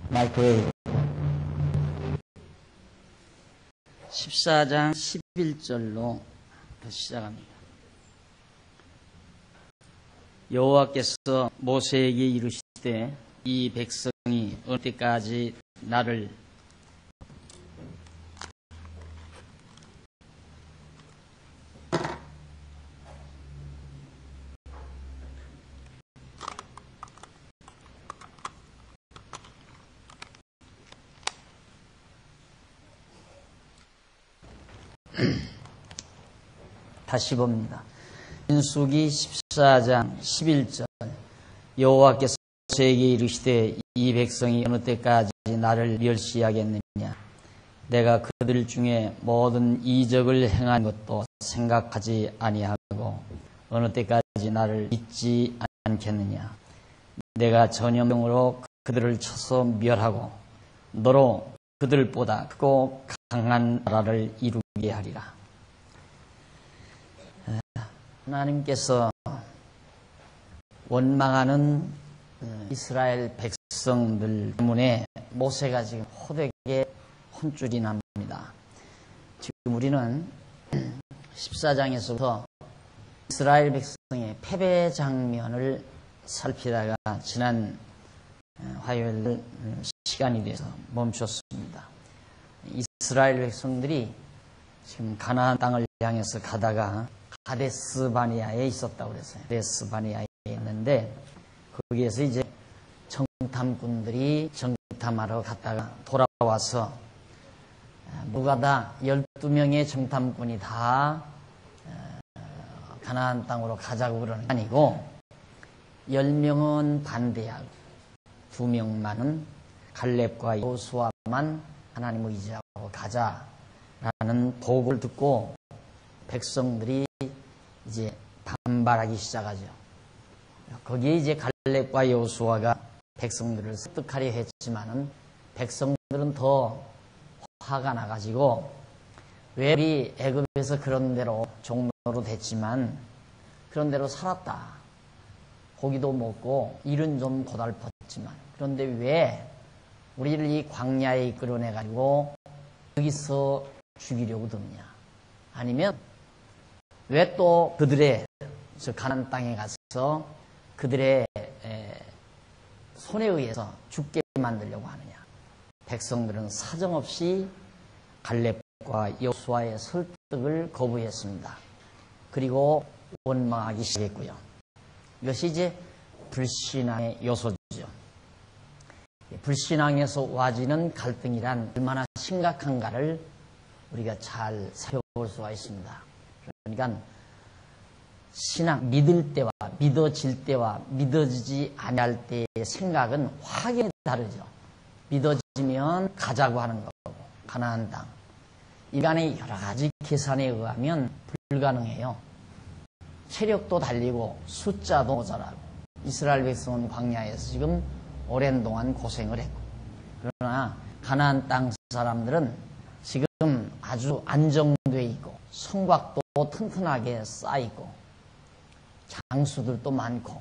마이크웨이브 14장 11절로 시작합니다. 여호와께서 모세에게 이르시되 이 백성이 어느 때까지 나를 다시 봅니다. 민수기 14장 11절 여호와께서 모세에게 이르시되 이 백성이 어느 때까지 나를 멸시하겠느냐. 내가 그들 중에 모든 이적을 행한 것도 생각하지 아니하고 어느 때까지 나를 잊지 않겠느냐. 내가 전염병으로 그들을 쳐서 멸하고 너로 그들보다 크고 강한 나라를 이루게 하리라. 하나님께서 원망하는 이스라엘 백성들 때문에 모세가 지금 호되게 혼쭐이 납니다. 지금 우리는 14장에서부터 이스라엘 백성의 패배 장면을 살피다가 지난 화요일 시간이 돼서 멈췄습니다. 이스라엘 백성들이 지금 가나안 땅을 향해서 가다가 가데스 바네아에 있었다고 그랬어요. 가데스 바네아에 있는데 거기에서 이제 정탐꾼들이 정탐하러 갔다가 돌아와서 누가 다 12명의 정탐꾼이 다 가나안 땅으로 가자고 그러는 게 아니고 10명은 반대하고 2명만은 갈렙과 여호수아만 하나님을 의지하고 가자라는 보고를 듣고 백성들이 이제 반발하기 시작하죠. 거기에 이제 갈렙과 여호수아가 백성들을 설득하려 했지만은 백성들은 더 화가 나가지고 왜 우리 애굽에서 그런 대로 종로로 됐지만 그런 대로 살았다. 고기도 먹고 일은 좀 고달팠지만 그런데 왜 우리를 이 광야에 이끌어내가지고 여기서 죽이려고 드느냐. 아니면 왜 또 그들의 저 가나안 땅에 가서 그들의 손에 의해서 죽게 만들려고 하느냐. 백성들은 사정없이 갈렙과 여호수아의 설득을 거부했습니다. 그리고 원망하기 시작했고요. 이것이 이제 불신앙의 요소죠. 불신앙에서 와지는 갈등이란 얼마나 심각한가를 우리가 잘 살펴볼 수가 있습니다. 그러니까 신앙, 믿을 때와 믿어질 때와 믿어지지 아니할 때의 생각은 확연히 다르죠. 믿어지면 가자고 하는 거고 가나안 땅. 인간의 여러 가지 계산에 의하면 불가능해요. 체력도 달리고 숫자도 모자라고 이스라엘 백성은 광야에서 지금 오랜 동안 고생을 했고 그러나 가나안 땅 사람들은 지금 아주 안정돼 있고 성곽도 튼튼하게 쌓이고 장수들도 많고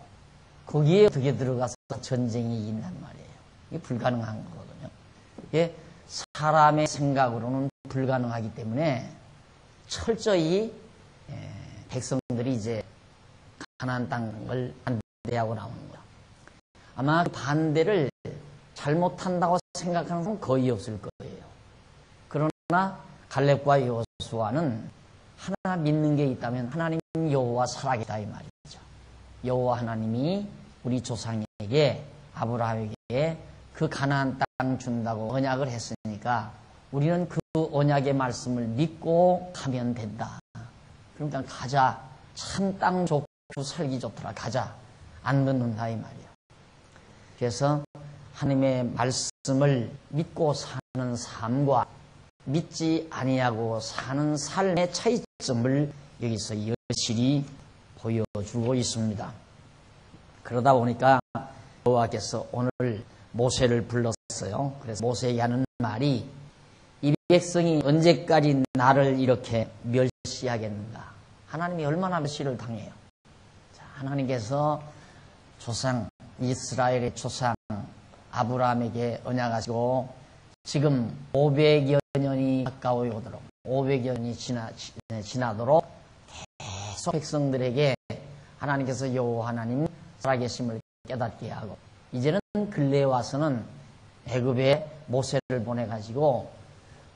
거기에 어떻게 들어가서 전쟁이 있단 말이에요. 이게 불가능한 거거든요. 이게 사람의 생각으로는 불가능하기 때문에 철저히 백성들이 이제 가나안 땅을 반대하고 나오는 거예요. 아마 그 반대를 잘못한다고 생각하는 사람은 거의 없을 거예요. 그러나 갈렙과 여호수아는 하나 믿는 게 있다면 하나님 여호와 살아계시다 이 말이죠. 여호와 하나님이 우리 조상에게 아브라함에게 그 가나안 땅 준다고 언약을 했으니까 우리는 그 언약의 말씀을 믿고 가면 된다. 그러니까 가자. 참 땅 좋고 살기 좋더라. 가자. 안 듣는다 이 말이에요. 그래서 하나님의 말씀을 믿고 사는 삶과 믿지 아니하고 사는 삶의 차이점을 여기서 여실히 보여주고 있습니다. 그러다 보니까 여호와께서 오늘 모세를 불렀어요. 그래서 모세에게 하는 말이 이 백성이 언제까지 나를 이렇게 멸시하겠는가. 하나님이 얼마나 멸시를 당해요. 자, 하나님께서 조상 이스라엘의 조상 아브라함에게 언약하시고 지금 500여 년이 가까이 오도록 500여 년이 지나도록 계속 백성들에게 하나님께서 여호와 하나님 살아계심을 깨닫게 하고 이제는 근래에 와서는 애굽에 모세를 보내가지고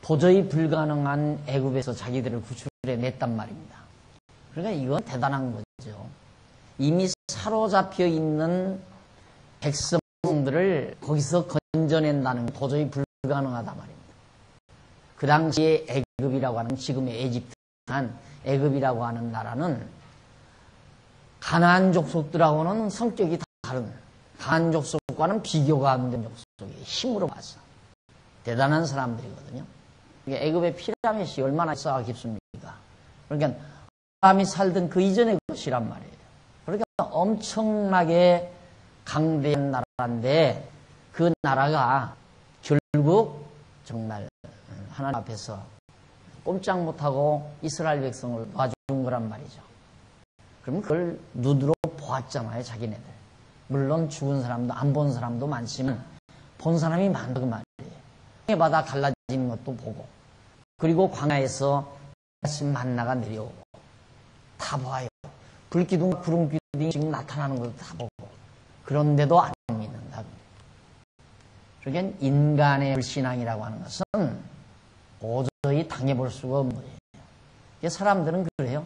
도저히 불가능한 애굽에서 자기들을 구출해 냈단 말입니다. 그러니까 이건 대단한 거죠. 이미 사로잡혀 있는 백성들을 거기서 건져낸다는 건 도저히 불가능하단 말입니다. 그 당시에 애굽이라고 하는 지금의 에집트한 애굽이라고 하는 나라는 가나안 족속들하고는 성격이 다른 가나안 족속과는 비교가 안 되는 족속의 힘으로 봐서 대단한 사람들이거든요. 애굽의 피라밋이 얼마나 쌓아 깊습니까? 그러니까 아브라함이 살던 그 이전의 것이란 말이에요. 그러니까 엄청나게 강대한 나라인데 그 나라가 결국 정말 하나님 앞에서 꼼짝 못하고 이스라엘 백성을 놔준 거란 말이죠. 그러면 그걸 눈으로 보았잖아요, 자기네들. 물론 죽은 사람도 안 본 사람도 많지만 본 사람이 많다 그 말이에요. 바다 갈라지는 것도 보고 그리고 광야에서 아침 만나가 내려오고 다 봐요. 불기둥 구름기둥이 지금 나타나는 것도 다 보고 그런데도 안 믿는다. 그러니까 인간의 불신앙이라고 하는 것은 도저히 당해볼 수가 없는 거예요. 사람들은 그래요.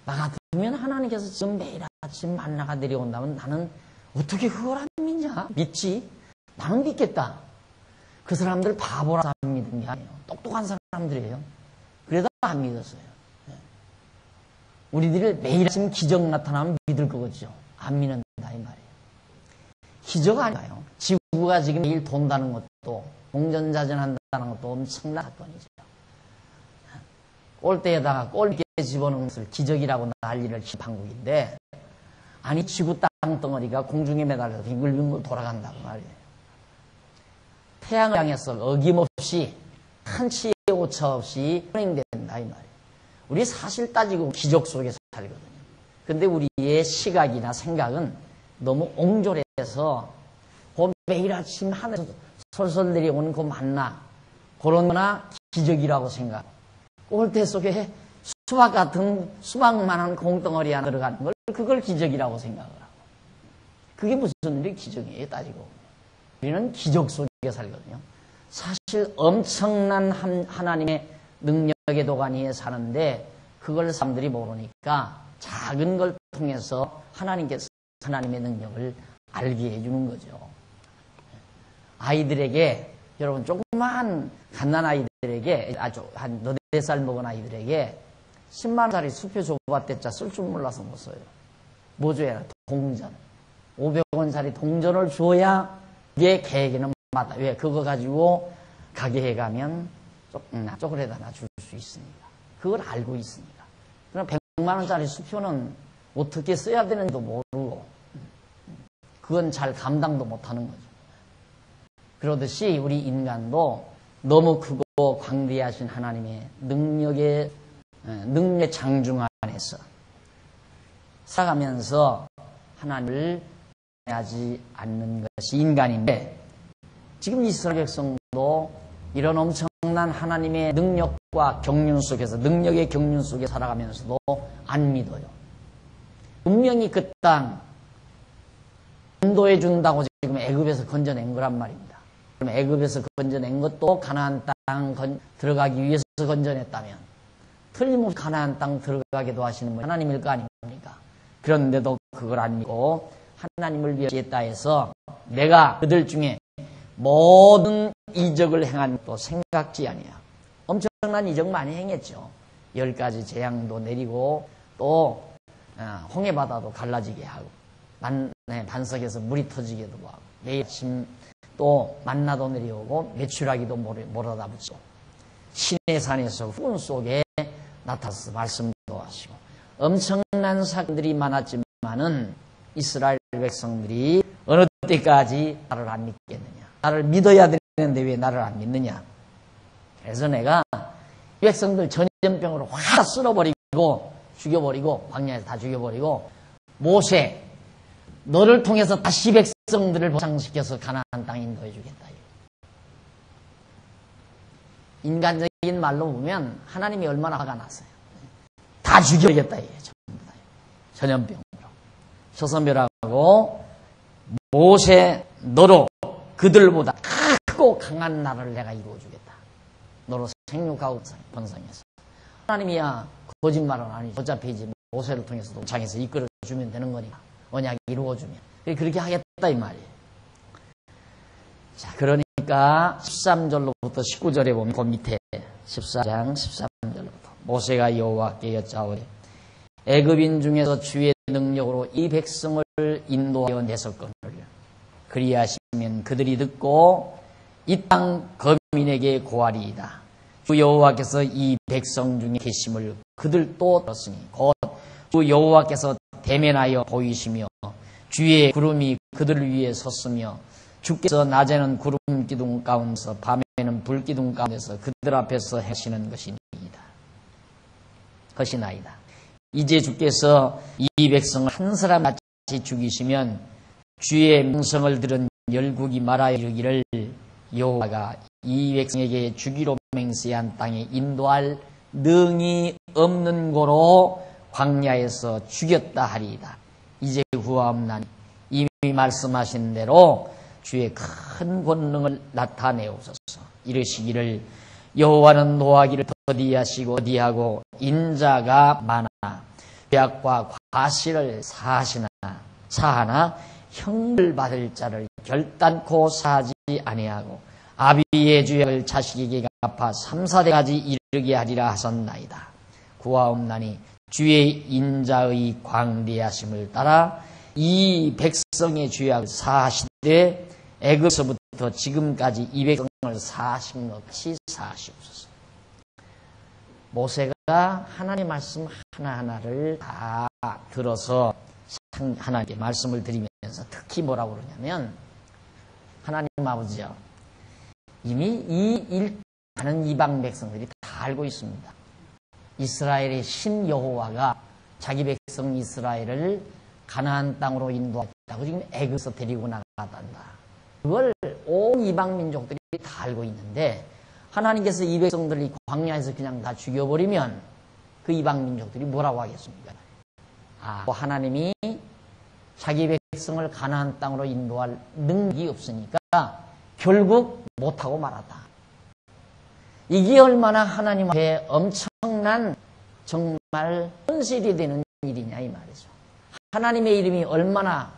나 같으면 하나님께서 지금 매일 아침 만나가 내려온다면 나는 어떻게 그걸 안 믿냐? 믿지? 나는 믿겠다. 그 사람들 바보라서 안 믿은 게 아니에요. 똑똑한 사람들이에요. 그래도 안 믿었어요. 우리들이 매일 아침 기적 나타나면 믿을 거겠죠. 안 믿는다 이 말이에요. 기적 아니에요. 지구가 지금 매일 돈다는 것도 공전자전한다는 것도 엄청난 사건이죠. 꼴대에다가 꼴게 집어넣는 것을 기적이라고 난리를 친 한국인데 아니 지구 땅덩어리가 공중에 매달려서 빙글빙글 돌아간다고 말이에요. 태양을 향해서 어김없이 한치의 오차 없이 운행된다 이 말이에요. 우리 사실 따지고 기적 속에서 살거든요. 근데 우리의 시각이나 생각은 너무 옹졸해서 그 매일 아침 하늘에서 솔솔 내려오는 그 만나 그런 거나 기적이라고 생각. 꼴대 속에 수박 같은 수박만한 공덩어리 하나 들어가는 걸 그걸 기적이라고 생각을 하고 그게 무슨 일이 기적이에요 따지고. 우리는 기적 속에 살거든요. 사실 엄청난 하나님의 능력의 도가니에 사는데 그걸 사람들이 모르니까 작은 걸 통해서 하나님께서 하나님의 능력을 알게 해주는 거죠. 아이들에게 여러분 조그만 갓난 아이들에게 아주 한 너댓 살 먹은 아이들에게 10만원짜리 수표 줘봤댔자 쓸 줄 몰라서 못 써요. 뭐 줘야 하나? 동전. 500원짜리 동전을 줘야 얘 계획에는 맞다. 왜? 그거 가지고 가게에 가면 쪼그레 하나 줄 수 있으니까. 그걸 알고 있으니까. 그럼 100만원짜리 수표는 어떻게 써야 되는지도 모르고 그건 잘 감당도 못하는 거죠. 그러듯이 우리 인간도 너무 크고 광대하신 하나님의 능력의 장중 안에서 살아가면서 하나님을 하지 않는 것이 인간인데 지금 이스라엘 백성도 이런 엄청난 하나님의 능력과 경륜 속에서 능력의 경륜 속에 살아가면서도 안 믿어요. 분명히 그 땅 인도해 준다고 지금 애굽에서 건져낸 거란 말입니다. 그럼 애굽에서 건져낸 것도 가나안 땅 들어가기 위해서 건져냈다면 틀림없이 가나안 땅 들어가게도 하시는 분 하나님일 거 아닙니까? 그런데도 그걸 안 믿고 하나님을 위했다 해서 내가 그들 중에 모든 이적을 행한 것도 생각지 아니야. 엄청난 이적 많이 행했죠. 10가지 재앙도 내리고 또 홍해바다도 갈라지게 하고 반석에서 물이 터지게도 하고 매일 아침 또 만나도 내려오고 메추라기도 몰아다 붙이고 신의 산에서 후원 속에 나타나서 말씀도 하시고 엄청난 사건들이 많았지만은 이스라엘 백성들이 어느 때까지 나를 안 믿겠느냐. 나를 믿어야 되는데 왜 나를 안 믿느냐. 그래서 내가 이 백성들 전염병으로 확 쓸어버리고 죽여버리고 광야에서 다 죽여버리고 모세 너를 통해서 다시 백성들을 보상시켜서 가나안 땅에 인도해 주겠다. 인간적인 말로 보면 하나님이 얼마나 화가 났어요. 다 죽여야겠다. 이게 전부 다. 전염병으로. 조선멸하고 모세 너로 그들보다 크고 강한 나라를 내가 이루어주겠다. 너로 생육하고 번성해서. 하나님이야 거짓말은 아니죠. 어차피 이제 모세를 통해서 동창에서 이끌어주면 되는 거니까. 언약이 이루어주면. 그렇게 하겠다 이 말이에요. 자, 그러니까 13절로부터 19절에 보면 그 밑에 14장 13절로부터 모세가 여호와께 여짜오되 애굽인 중에서 주의 능력으로 이 백성을 인도하여 내섰거늘 그리하시면 그들이 듣고 이 땅 거민에게 고하리이다. 주 여호와께서 이 백성 중에 계심을 그들도 들었으니 곧 주 여호와께서 대면하여 보이시며 주의 구름이 그들을 위해 섰으며 주께서 낮에는 구름 기둥 가운데서 밤에는 불 기둥 가운데서 그들 앞에서 하시는 것이나이다. 이제 주께서 이 백성을 한 사람같이 죽이시면 주의 명성을 들은 열국이 말하여 이르기를 여호와가 이 백성에게 주기로 맹세한 땅에 인도할 능이 없는 고로 광야에서 죽였다 하리이다. 이제 구하옵나니 이미 말씀하신 대로 주의 큰 권능을 나타내옵소서. 이르시기를 여호와는 노하기를 더디하고 인자가 많아 죄악과 과실을 사하나 형을 받을 자를 결단코 사하지 아니하고 아비의 죄악을 자식에게 갚아 3, 4대까지 이르게 하리라 하셨나이다. 구하옵나니 주의 인자의 광대하심을 따라 이 백성의 죄악을 사하시되 애굽에서부터 지금까지 이 백성을 사하신 것 같이 사하시옵소서. 모세가 하나님의 말씀 하나하나를 다 들어서 하나님께 말씀을 드리면서 특히 뭐라고 그러냐면 하나님 아버지요, 이미 이 많은 이방 백성들이 다 알고 있습니다. 이스라엘의 신 여호와가 자기 백성 이스라엘을 가나안 땅으로 인도했다고 지금 애굽에서 데리고 나가단다. 그걸 온 이방 민족들이 다 알고 있는데 하나님께서 이 백성들이 광야에서 그냥 다 죽여버리면 그 이방 민족들이 뭐라고 하겠습니까? 하나님이 자기 백성을 가나안 땅으로 인도할 능력이 없으니까 결국 못하고 말았다. 이게 얼마나 하나님 앞에 엄청난 정말 현실이 되는 일이냐 이 말이죠. 하나님의 이름이 얼마나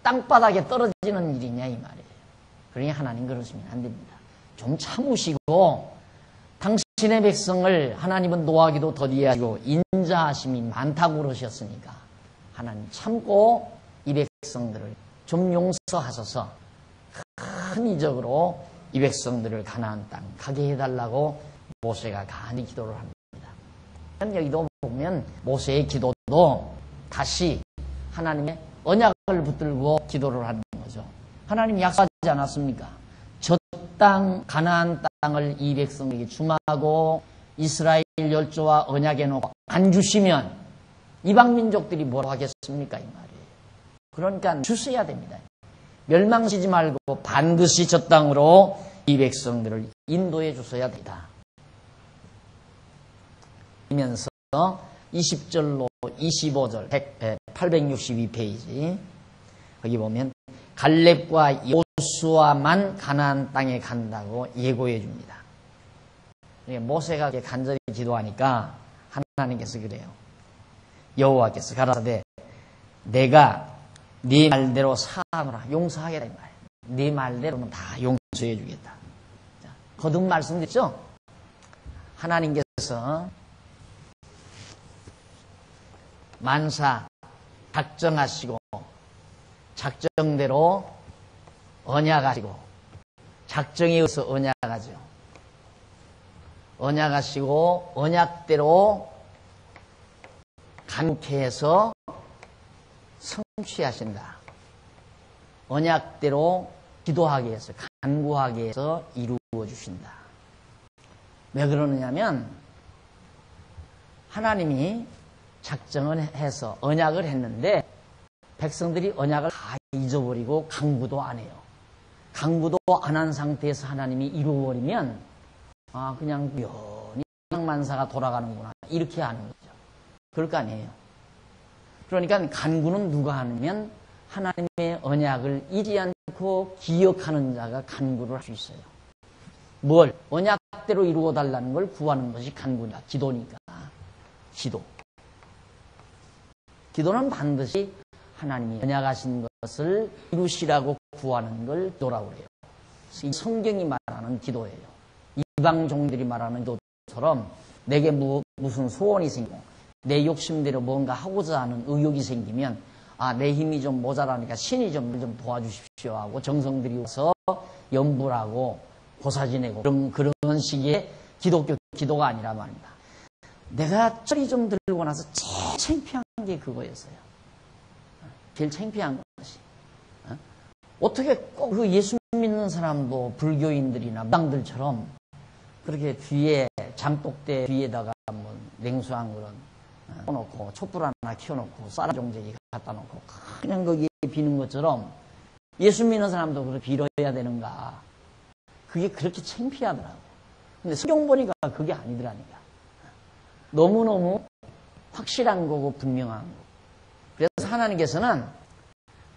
땅바닥에 떨어지는 일이냐 이 말이에요. 그러니 하나님 그러시면 안 됩니다. 좀 참으시고 당신의 백성을 하나님은 노하기도 더디하시고 인자하심이 많다고 그러셨으니까 하나님 참고 이 백성들을 좀 용서하셔서 큰 이적으로 이 백성들을 가나안 땅 가게 해달라고 모세가 간이 기도를 합니다. 여기도 보면 모세의 기도도 다시 하나님의 언약을 붙들고 기도를 하는 거죠. 하나님이 약속하지 않았습니까? 저 땅 가나안 땅을 이 백성에게 주마하고 이스라엘 열조와 언약해 놓고 안 주시면 이방 민족들이 뭐라고 하겠습니까? 이 말이에요. 그러니까 주셔야 됩니다. 멸망시지 말고 반드시 저 땅으로 이 백성들을 인도해 주셔야 된다. 이면서 20절로 25절 862페이지 거기 보면 갈렙과 요수아만 가나안 땅에 간다고 예고해 줍니다. 모세가 간절히 기도하니까 하나님께서 그래요. 여호와께서 가라사대 내가 네 말대로 사하노라. 용서하겠다 이 말이에요. 네 말대로는 다 용서해 주겠다. 거듭 말씀드렸죠? 하나님께서 만사 작정하시고 작정대로 언약하시고 작정에 의해서 언약하죠. 언약하시고 언약대로 간쾌해서 성취하신다. 언약대로 기도하게 해서 간구하게 해서 이루어 주신다. 왜 그러느냐면 하나님이 작정을 해서 언약을 했는데 백성들이 언약을 다 잊어버리고 강구도 안 해요. 강구도 안 한 상태에서 하나님이 이루어버리면 그냥 연히 만사가 돌아가는구나 이렇게 하는 거죠. 그럴 거 아니에요. 그러니까 간구는 누가 하면 하나님의 언약을 잊지 않고 기억하는 자가 간구를 할 수 있어요. 뭘? 언약대로 이루어달라는 걸 구하는 것이 간구냐. 기도니까. 기도는 반드시 하나님이 언약하신 것을 이루시라고 구하는 걸 기도라고 그래요. 이 성경이 말하는 기도예요. 이방 종들이 말하는 기도처럼 내게 무슨 소원이 생기고 내 욕심대로 뭔가 하고자 하는 의욕이 생기면 내 힘이 좀 모자라니까 신이 좀 도와주십시오 하고 정성들이 와서 염불하고 보사 지내고 그런 식의 기독교 기도가 아니라 말입니다. 내가 쩔이 좀 들고 나서 제일 창피한 게 그거였어요. 제일 창피한 것이. 어떻게 꼭 그 예수 믿는 사람도 불교인들이나 무당들처럼 그렇게 뒤에 장독대 뒤에다가 뭐 냉수한 그런 켜놓고 촛불 하나 켜놓고 쌀 종재기 갖다 놓고 그냥 거기에 비는 것처럼 예수 믿는 사람도 그렇게 빌어야 되는가. 그게 그렇게 창피하더라고. 근데 성경 보니까 그게 아니더라니까. 너무너무 확실한 거고 분명한 거고. 그래서 하나님께서는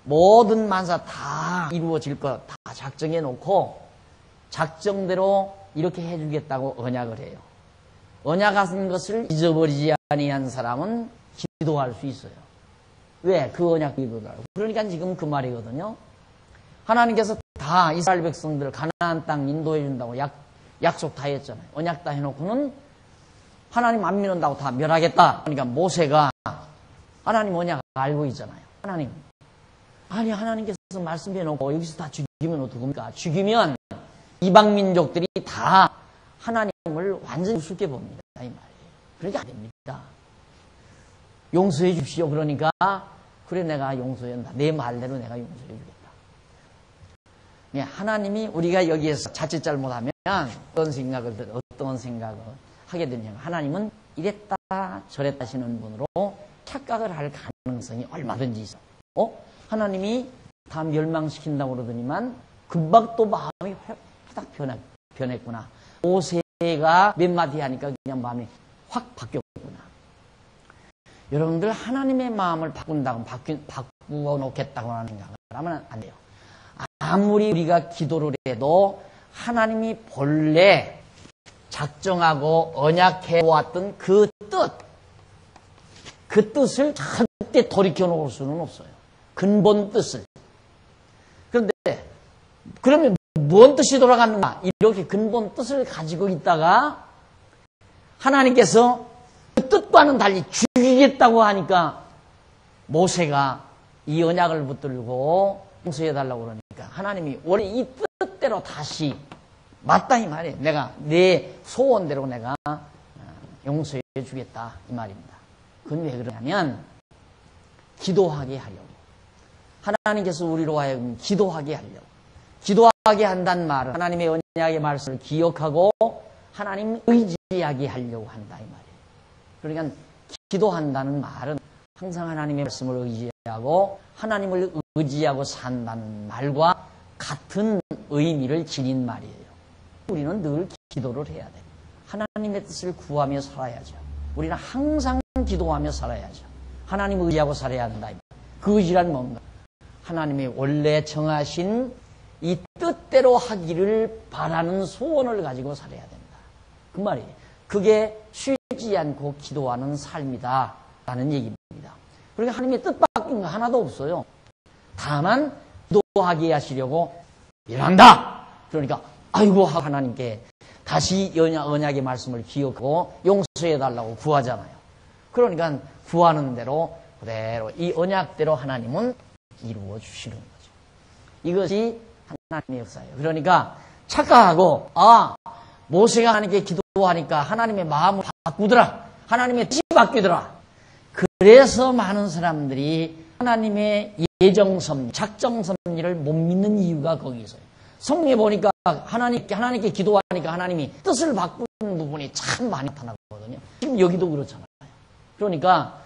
모든 만사 다 이루어질 것 다 작정해 놓고 작정대로 이렇게 해주겠다고 언약을 해요. 언약하신 것을 잊어버리지 아니한 사람은 기도할 수 있어요. 왜? 그 언약 기도를 하고. 그러니까 지금 그 말이거든요. 하나님께서 다 이스라엘 백성들 가나안 땅 인도해 준다고 약속 다 했잖아요. 언약 다 해놓고는 하나님 안 믿는다고 다 멸하겠다. 그러니까 모세가 하나님 언약 알고 있잖아요. 하나님께서 말씀해놓고 여기서 다 죽이면 어떡합니까? 죽이면 이방 민족들이 다 하나님을 완전히 우습게 봅니다. 이 말이에요. 그러니까 안 됩니다. 용서해 주십시오. 그러니까 그래 내가 용서한다. 내 말대로 내가 용서해 주겠다. 하나님이 우리가 여기에서 자칫 잘못하면 어떤 생각을 하게 되냐면 하나님은 이랬다 저랬다 하시는 분으로 착각을 할 가능성이 얼마든지 있어. 하나님이 다 멸망시킨다고 그러더니만 금방 또 마음이 확 변했구나. 모세가 몇 마디 하니까 그냥 마음이 확 바뀌었구나. 여러분들 하나님의 마음을 바꾼다고 바꾸어 놓겠다고 하는 생각을 하면 안 돼요. 아무리 우리가 기도를 해도 하나님이 본래 작정하고 언약해 왔던 그 뜻을 절대 돌이켜 놓을 수는 없어요. 근본 뜻을. 그런데 그러면 뭔 뜻이 돌아갔는가? 이렇게 근본 뜻을 가지고 있다가 하나님께서 그 뜻과는 달리 죽이겠다고 하니까 모세가 이 언약을 붙들고 용서해달라고 그러니까 하나님이 원래 이 뜻대로 다시 맞다 이 말이에요. 내가 내 소원대로 내가 용서해 주겠다 이 말입니다. 그건 왜 그러냐면 기도하게 하려고. 하나님께서 우리로 하여금 기도하게 하려고. 기도하게 한다는 말은 하나님의 언약의 말씀을 기억하고 하나님 의지하게 하려고 한다 이 말이에요. 그러니까 기도한다는 말은 항상 하나님의 말씀을 의지하고 하나님을 의지하고 산다는 말과 같은 의미를 지닌 말이에요. 우리는 늘 기도를 해야 돼요. 하나님의 뜻을 구하며 살아야죠. 우리는 항상 기도하며 살아야죠. 하나님을 의지하고 살아야 한다. 그 의지란 뭔가? 하나님이 원래 정하신 이 뜻대로 하기를 바라는 소원을 가지고 살아야 된다. 그 말이에요. 그게 쉬지 않고 기도하는 삶이다 라는 얘기입니다. 그러니까 하나님의 뜻 바뀐 거 하나도 없어요. 다만 기도하게 하시려고 일한다. 그러니까 아이고 하나님께 다시 언약의 말씀을 기억하고 용서해달라고 구하잖아요. 그러니까 구하는 대로 그대로 이 언약대로 하나님은 이루어 주시는 거죠. 이것이 하나님의 역사예요. 그러니까 착각하고 모세가 하나님께 기도하니까 하나님의 마음을 바꾸더라. 하나님의 뜻이 바뀌더라. 그래서 많은 사람들이 하나님의 예정섭리, 작정섭리를 못 믿는 이유가 거기 있어요. 성경에 보니까 하나님께 기도하니까 하나님이 뜻을 바꾸는 부분이 참 많이 나타나거든요. 지금 여기도 그렇잖아요. 그러니까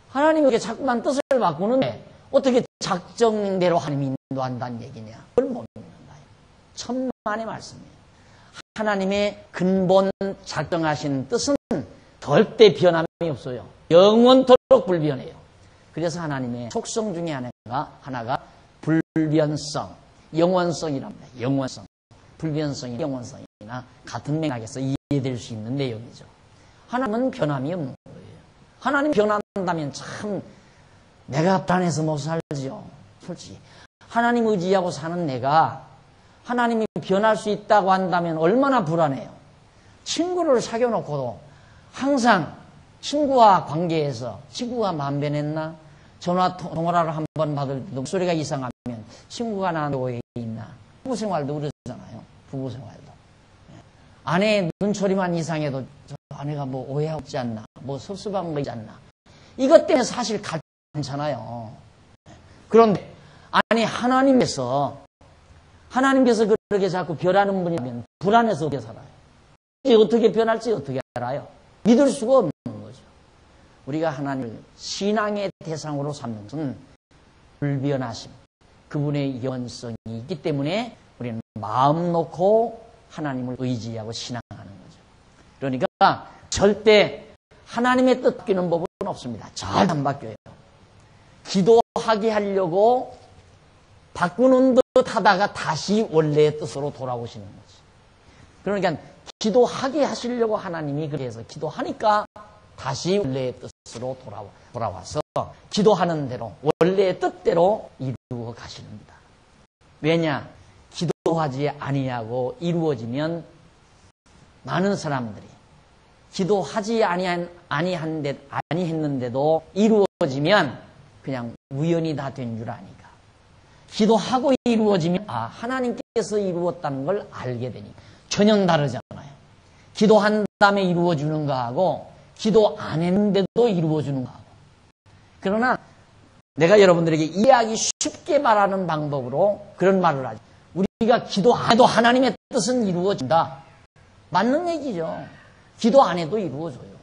하나님에게 자꾸만 뜻을 바꾸는데 어떻게 작정대로 하나님이 인도한다는 얘기냐? 그걸 못 믿는다. 천만의 말씀이에요. 하나님의 근본 작정하신 뜻은 절대 변함이 없어요. 영원토록 불변해요. 그래서 하나님의 속성 중에 하나가 불변성, 영원성이랍니다. 영원성. 불변성이 영원성이나 같은 맥락에서 이해될 수 있는 내용이죠. 하나님은 변함이 없는 거예요. 하나님 변한다면 참 내가 불안해서 못 살지요. 솔직히 하나님 의지하고 사는 내가 하나님이 변할 수 있다고 한다면 얼마나 불안해요. 친구를 사귀어 놓고도 항상 친구와 관계에서 친구가 마음 변했나? 전화 통화를 한 번 받을 때도 목소리가 이상하면 친구가 나한테 오해 있나? 부부 생활도 그러잖아요. 부부 생활도. 아내 눈초리만 이상해도 저 아내가 뭐 오해하고 있지 않나? 뭐 섭섭한 거 있지 않나? 이것 때문에 사실 괜찮아요. 그런데 아니 하나님께서 그렇게 자꾸 변하는 분이면 불안해서 어떻게 살아요? 어떻게 변할지 어떻게 알아요? 믿을 수가 없는 거죠. 우리가 하나님을 신앙의 대상으로 삼는 것은 불변하심, 그분의 영원성이 있기 때문에 우리는 마음 놓고 하나님을 의지하고 신앙하는 거죠. 그러니까 절대 하나님의 뜻 바뀌는 법은 없습니다. 잘 안 바뀌어요. 기도하게 하려고 바꾸는 듯 하다가 다시 원래의 뜻으로 돌아오시는 거지. 그러니까 기도하게 하시려고 하나님이 그래서 기도하니까 다시 원래의 뜻으로 돌아와서 기도하는 대로 원래의 뜻대로 이루어 가시는다. 왜냐? 기도하지 아니하고 이루어지면 많은 사람들이 기도하지 아니했는데도 이루어지면 그냥 우연히 다 된 줄 아니까. 기도하고 이루어지면 하나님께서 이루었다는 걸 알게 되니 전혀 다르잖아요. 기도한 다음에 이루어주는 거하고 기도 안 했는데도 이루어주는 거하고. 그러나 내가 여러분들에게 이해하기 쉽게 말하는 방법으로 그런 말을 하죠. 우리가 기도 안 해도 하나님의 뜻은 이루어진다. 맞는 얘기죠. 기도 안 해도 이루어져요.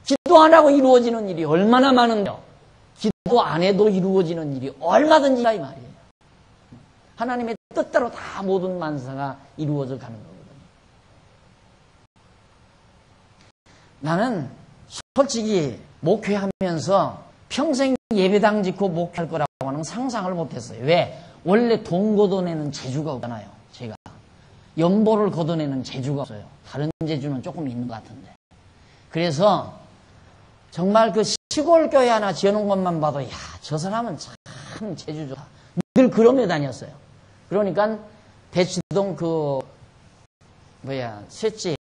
기도 안 하고 이루어지는 일이 얼마나 많은데요. 기도 안 해도 이루어지는 일이 얼마든지 이 말이에요. 하나님의 뜻대로 다 모든 만사가 이루어져 가는 거거든요. 나는 솔직히 목회하면서 평생 예배당 짓고 목회할 거라고 하는 상상을 못했어요. 왜? 원래 돈 걷어내는 재주가 없잖아요. 제가 연보를 걷어내는 재주가 없어요. 다른 재주는 조금 있는 것 같은데. 그래서 정말 그 시골 교회 하나 지어놓은 것만 봐도 저 사람은 참 재주 좋다. 늘 그러며 다녔어요. 그러니까 대치동 셋집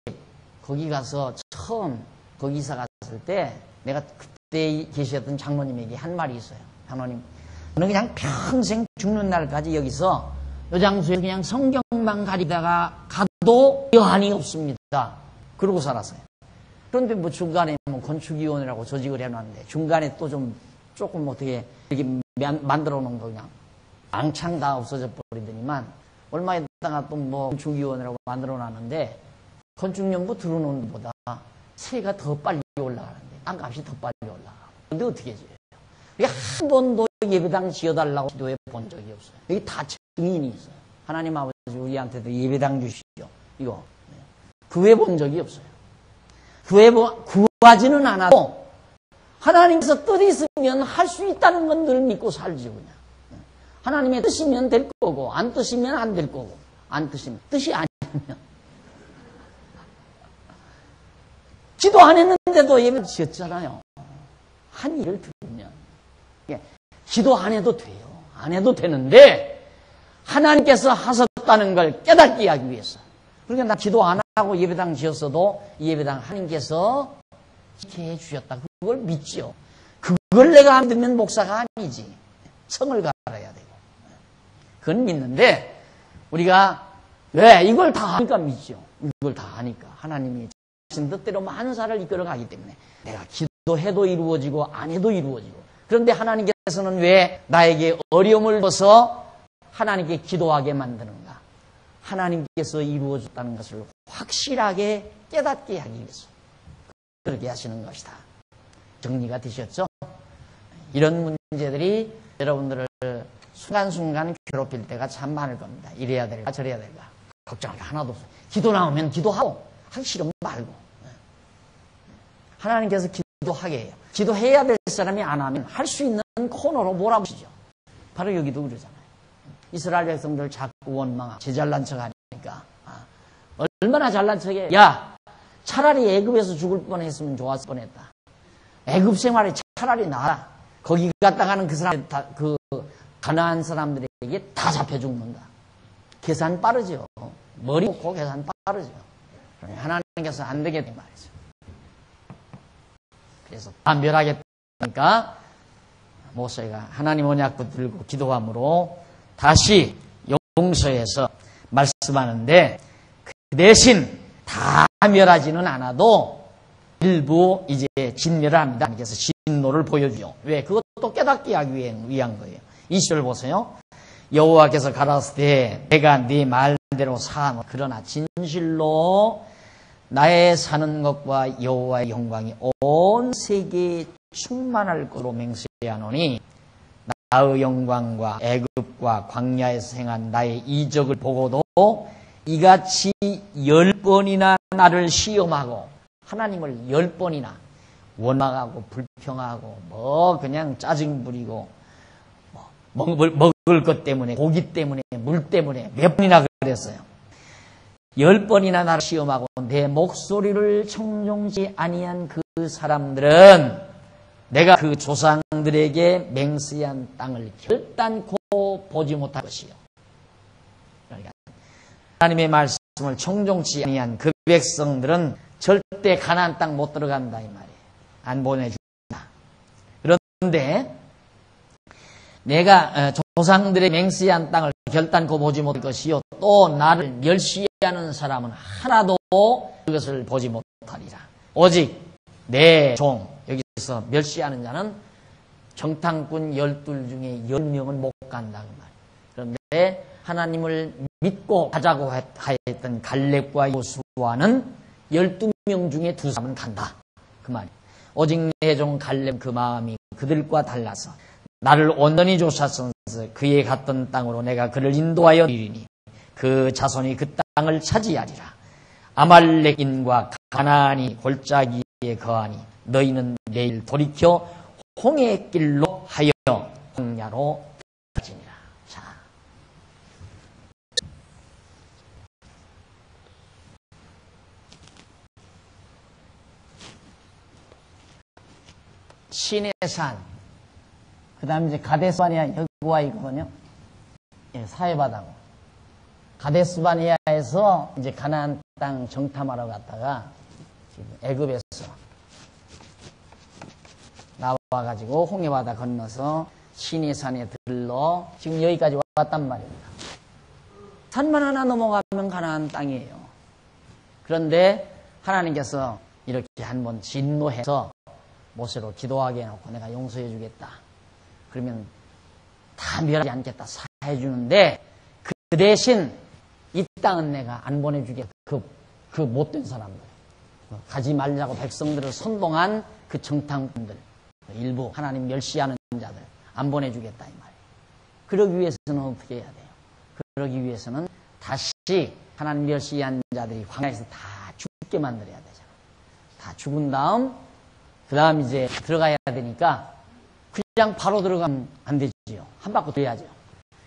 거기 가서 처음 거기 이사 갔을 때 내가 그때 계셨던 장로님에게 한 말이 있어요. 장로님, 저는 그냥 평생 죽는 날까지 여기서 이 장소에 그냥 성경만 가리다가 가도 여한이 없습니다. 그러고 살았어요. 그런데 뭐 중간에 건축위원회라고 조직을 해놨는데 중간에 또 조금 어떻게 이렇게 만들어 놓은 거 그냥 왕창 다 없어져 버리더니만 얼마 있다가 또 뭐 건축위원회라고 만들어 놨는데 건축연부 들어오는 것보다 세가 더 빨리 올라가는데 땅값이 더 빨리 올라가. 근데 어떻게 해줘요? 한 번도 예배당 지어달라고 기도해 본 적이 없어요. 여기 다 증인이 있어요. 하나님 아버지 우리한테도 예배당 주시죠. 이거 구해 본 적이 없어요. 구하지는 않아도 하나님께서 뜻이 있으면 할 수 있다는 건 늘 믿고 살죠. 그냥 하나님의 뜻이면 될 거고 안 뜻이면 안 될 거고 안 뜻이면 뜻이 아니면 기도 안 했는데도 예배 지었잖아요. 한 일을 들으면 기도 안 해도 돼요. 안 해도 되는데 하나님께서 하셨다는 걸 깨닫게 하기 위해서. 그러니까 나 기도 안 하고 예배당 지었어도 이 예배당 하나님께서 이렇게 해주셨다. 그걸 믿죠. 그걸 내가 안 믿으면 목사가 아니지. 성을 갈아야 되고. 그건 믿는데 우리가 왜 이걸 다 하니까 믿죠. 이걸 다 하니까 하나님이 자신 뜻대로 만사를 이끌어가기 때문에 내가 기도해도 이루어지고 안 해도 이루어지고. 그런데 하나님께서는 왜 나에게 어려움을 줘서 하나님께 기도하게 만드는가? 하나님께서 이루어졌다는 것을 확실하게 깨닫게 하기 위해서 그렇게 하시는 것이다. 정리가 되셨죠? 이런 문제들이 여러분들을 순간순간 괴롭힐 때가 참 많을 겁니다. 이래야 될까 저래야 될까 걱정할 게 하나도 없어요. 기도 나오면 기도하고 하기 싫으면 말고. 하나님께서 기도하게 해요. 기도해야 될 사람이 안 하면 할 수 있는 코너로 몰아보시죠. 바로 여기도 그러잖아요. 이스라엘 백성들 자꾸 원망하고 제 잘난 척 하니까 얼마나 잘난 척해. 야, 차라리 애굽에서 죽을 뻔했으면 좋았을 뻔했다. 애굽 생활이 차라리 나아. 거기 갔다가는 그 사람 그 가나안 사람들에게 다 잡혀 죽는다. 계산 빠르죠. 머리 놓고 계산 빠르죠. 하나님께서 안 되겠다 말이죠. 그래서 다 멸하겠다니까 모세가 하나님 언약도 들고 기도함으로 다시 용서해서 말씀하는데 그 대신 다 멸하지는 않아도 일부 이제 진멸을 합니다. 하나님께서 진노를 보여주요. 왜? 그것도 깨닫게 하기 위한 거예요. 20절 보세요. 여호와께서 가라사대 내가 네 말대로 사노 그러나 진실로 나의 사는 것과 여호와의 영광이 온 세계에 충만할 것으로 맹세하노니 나의 영광과 애굽과 광야에서 행한 나의 이적을 보고도 이같이 10번이나 나를 시험하고 하나님을 10번이나 원망하고 불평하고 뭐 그냥 짜증 부리고 먹을 것 때문에 고기 때문에 물 때문에 몇 번이나 그랬어요. 10번이나 나를 시험하고 내 목소리를 청종지 아니한 그 사람들은 내가 그 조상들에게 맹세한 땅을 결단코 보지 못할 것이요. 그러니까 하나님의 말씀을 청종치 아니한 그 백성들은 절대 가나안 땅 못 들어간다 이 말이에요. 안 보내준다. 그런데 내가 조상들의 맹세한 땅을 결단코 보지 못할 것이요 또 나를 멸시하는 사람은 하나도 그것을 보지 못하리라. 오직 내 종 여기서 멸시하는 자는 정탐꾼 12 중에 10명은 못 간다 그 말이에요. 그런데 하나님을 믿고 가자고 하였던 갈렙과 요수아는 12명 중에 2사람은 간다 그 말이에요. 오직 내 종 갈렙 그 마음이 그들과 달라서 나를 온전히 조사선서 그의 갔던 땅으로 내가 그를 인도하여 이르니 그 자손이 그 땅을 차지하리라. 아말렉인과 가나안이 골짜기에 거하니 너희는 내일 돌이켜 홍해의 길로 하여 광야로 가지니라. 자, 신의 산, 그 다음에 이제 가데스바네아 여기와 있거든요. 예, 사해바다고. 가데스바네아에서 이제 가나안 땅 정탐하러 갔다가 지금 애굽에서 나와가지고 홍해바다 건너서 시내산에 들러 지금 여기까지 왔단 말입니다. 산만 하나 넘어가면 가나안 땅이에요. 그런데 하나님께서 이렇게 한번 진노해서 모세로 기도하게 해놓고 내가 용서해 주겠다. 그러면 다 멸하지 않겠다. 사해 주는데 그 대신 이 땅은 내가 안 보내주겠다. 그 못된 사람들. 가지 말자고 백성들을 선동한 그 정탐꾼들. 일부 하나님 멸시하는 자들. 안 보내주겠다. 이 말이에요. 그러기 위해서는 어떻게 해야 돼요? 그러기 위해서는 다시 하나님 멸시한 자들이 광야에서 다 죽게 만들어야 되잖아. 다 죽은 다음, 그 다음 이제 들어가야 되니까 그냥 바로 들어가면 안 되지요. 한 바퀴 돌려야죠.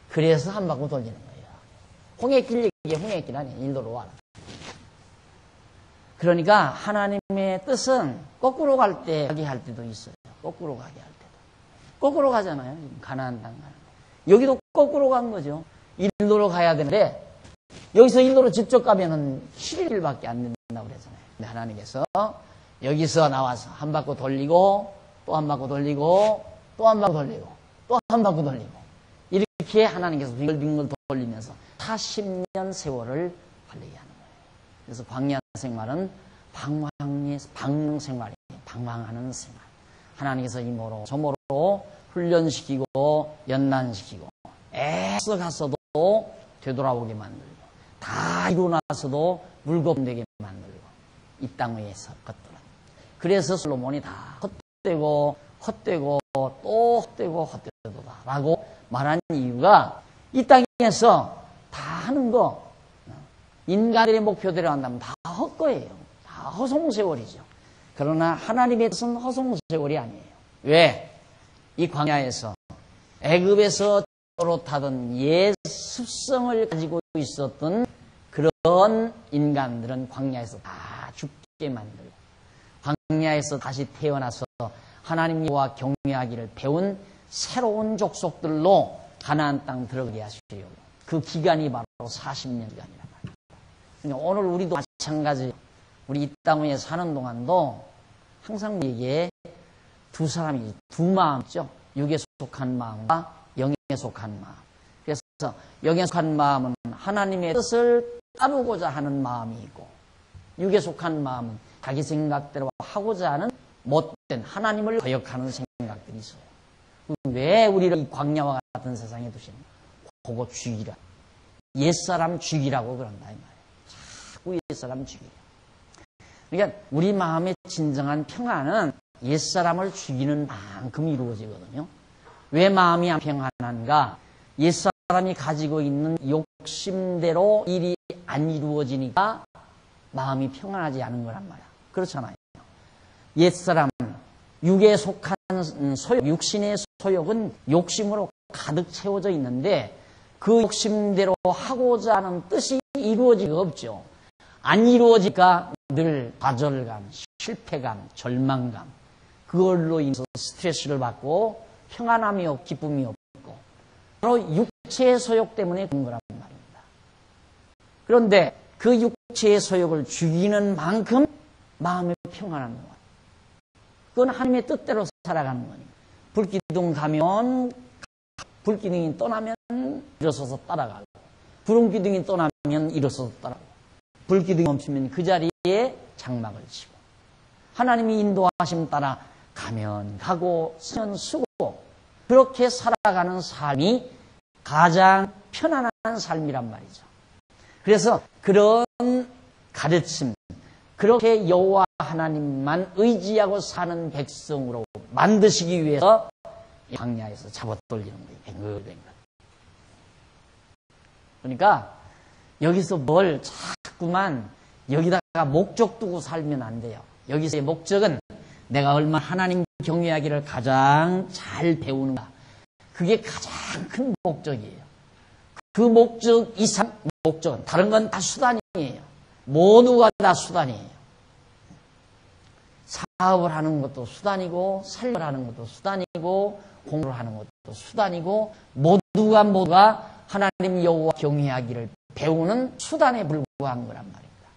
그래서 한 바퀴 돌리는 거예요. 홍해길 얘기에 홍해길 아니에요. 인도로 와라. 그러니까 하나님의 뜻은 거꾸로 갈 때 가게 할 때도 있어요. 거꾸로 가게 할 때도. 거꾸로 가잖아요. 가나안 땅 가는 거. 여기도 거꾸로 간 거죠. 인도로 가야 되는데 여기서 인도로 직접 가면은 11일밖에 안 된다고 그러잖아요. 근데 하나님께서 여기서 나와서 한 바퀴 돌리고 또 한 바퀴 돌리고 또 한 바퀴 돌리고 또 한 바퀴 돌리고 이렇게 하나님께서 빙글빙글 돌리면서 40년 세월을 관리하는 거예요. 그래서 광야 생활은 방황 생활이에요. 방황하는 생활. 하나님께서 이모로 저모로 훈련시키고 연단시키고 애써 갔어도 되돌아오게 만들고 다 이루고 나서도 물겁되게 만들고 이 땅 위에서 것들은. 그래서 솔로몬이 다 헛되고 헛되고 또 헛되고 헛되고 되도다라고 말한 이유가 이 땅에서 다 하는 거 인간들의 목표대로 한다면 다 헛거예요. 다 허송세월이죠. 그러나 하나님의 뜻은 허송세월이 아니에요. 왜? 이 광야에서 애굽에서 노릇하던 옛 습성을 가지고 있었던 그런 인간들은 광야에서 다 죽게 만들고 광야에서 다시 태어나서 하나님 여호와 경외하기를 배운 새로운 족속들로 가나안 땅 들어가게 하시려고 그 기간이 바로 40년 기간이란 말입니다. 그러니까 오늘 우리도 마찬가지 우리 이 땅 위에 사는 동안도 항상 우리에게 두 사람이 두 마음 있죠. 육에 속한 마음과 영에 속한 마음. 그래서 영에 속한 마음은 하나님의 뜻을 따르고자 하는 마음이 있고 육에 속한 마음은 자기 생각대로 하고자 하는 못된 하나님을 거역하는 생각들이 있어요. 왜 우리를 이 광야와 같은 세상에 두시는가? 그거 죽이라. 옛사람 죽이라고 그런다 이 말이에요. 자꾸 옛사람 죽이라. 그러니까 우리 마음의 진정한 평안은 옛사람을 죽이는 만큼 이루어지거든요. 왜 마음이 안 평안한가? 옛사람이 가지고 있는 욕심대로 일이 안 이루어지니까 마음이 평안하지 않은 거란 말이야. 그렇잖아요. 옛사람, 육에 속한 소욕, 육신의 소욕은 욕심으로 가득 채워져 있는데 그 욕심대로 하고자 하는 뜻이 이루어지기가 없죠. 안 이루어지니까 늘 좌절감, 실패감, 절망감 그걸로 인해서 스트레스를 받고 평안함이 없고 기쁨이 없고 바로 육체의 소욕 때문에 그런 거란 말입니다. 그런데 그 육체의 소욕을 죽이는 만큼 마음이 평안한 거예요. 그건 하나님의 뜻대로 살아가는 거니까. 불기둥 가면 불기둥이 떠나면 일어서서 따라가고 구름기둥이 떠나면 일어서서 따라가고 불기둥이 멈추면 그 자리에 장막을 치고 하나님이 인도하심 따라 가면 가고 쓰면 쓰고 그렇게 살아가는 삶이 가장 편안한 삶이란 말이죠. 그래서 그런 가르침 그렇게 여호와 하나님만 의지하고 사는 백성으로 만드시기 위해서 광야에서 잡아돌리는 거예요. 그러니까 여기서 뭘 자꾸만 여기다가 목적 두고 살면 안 돼요. 여기서의 목적은 내가 얼마나 하나님 경외하기를 가장 잘 배우는가. 그게 가장 큰 목적이에요. 그 목적 이상 목적은 다른 건 다 수단이에요. 모두가 다 수단이에요. 사업을 하는 것도 수단이고 살림을 하는 것도 수단이고 공부를 하는 것도 수단이고 모두가 하나님 여호와 경외하기를 배우는 수단에 불과한 거란 말입니다.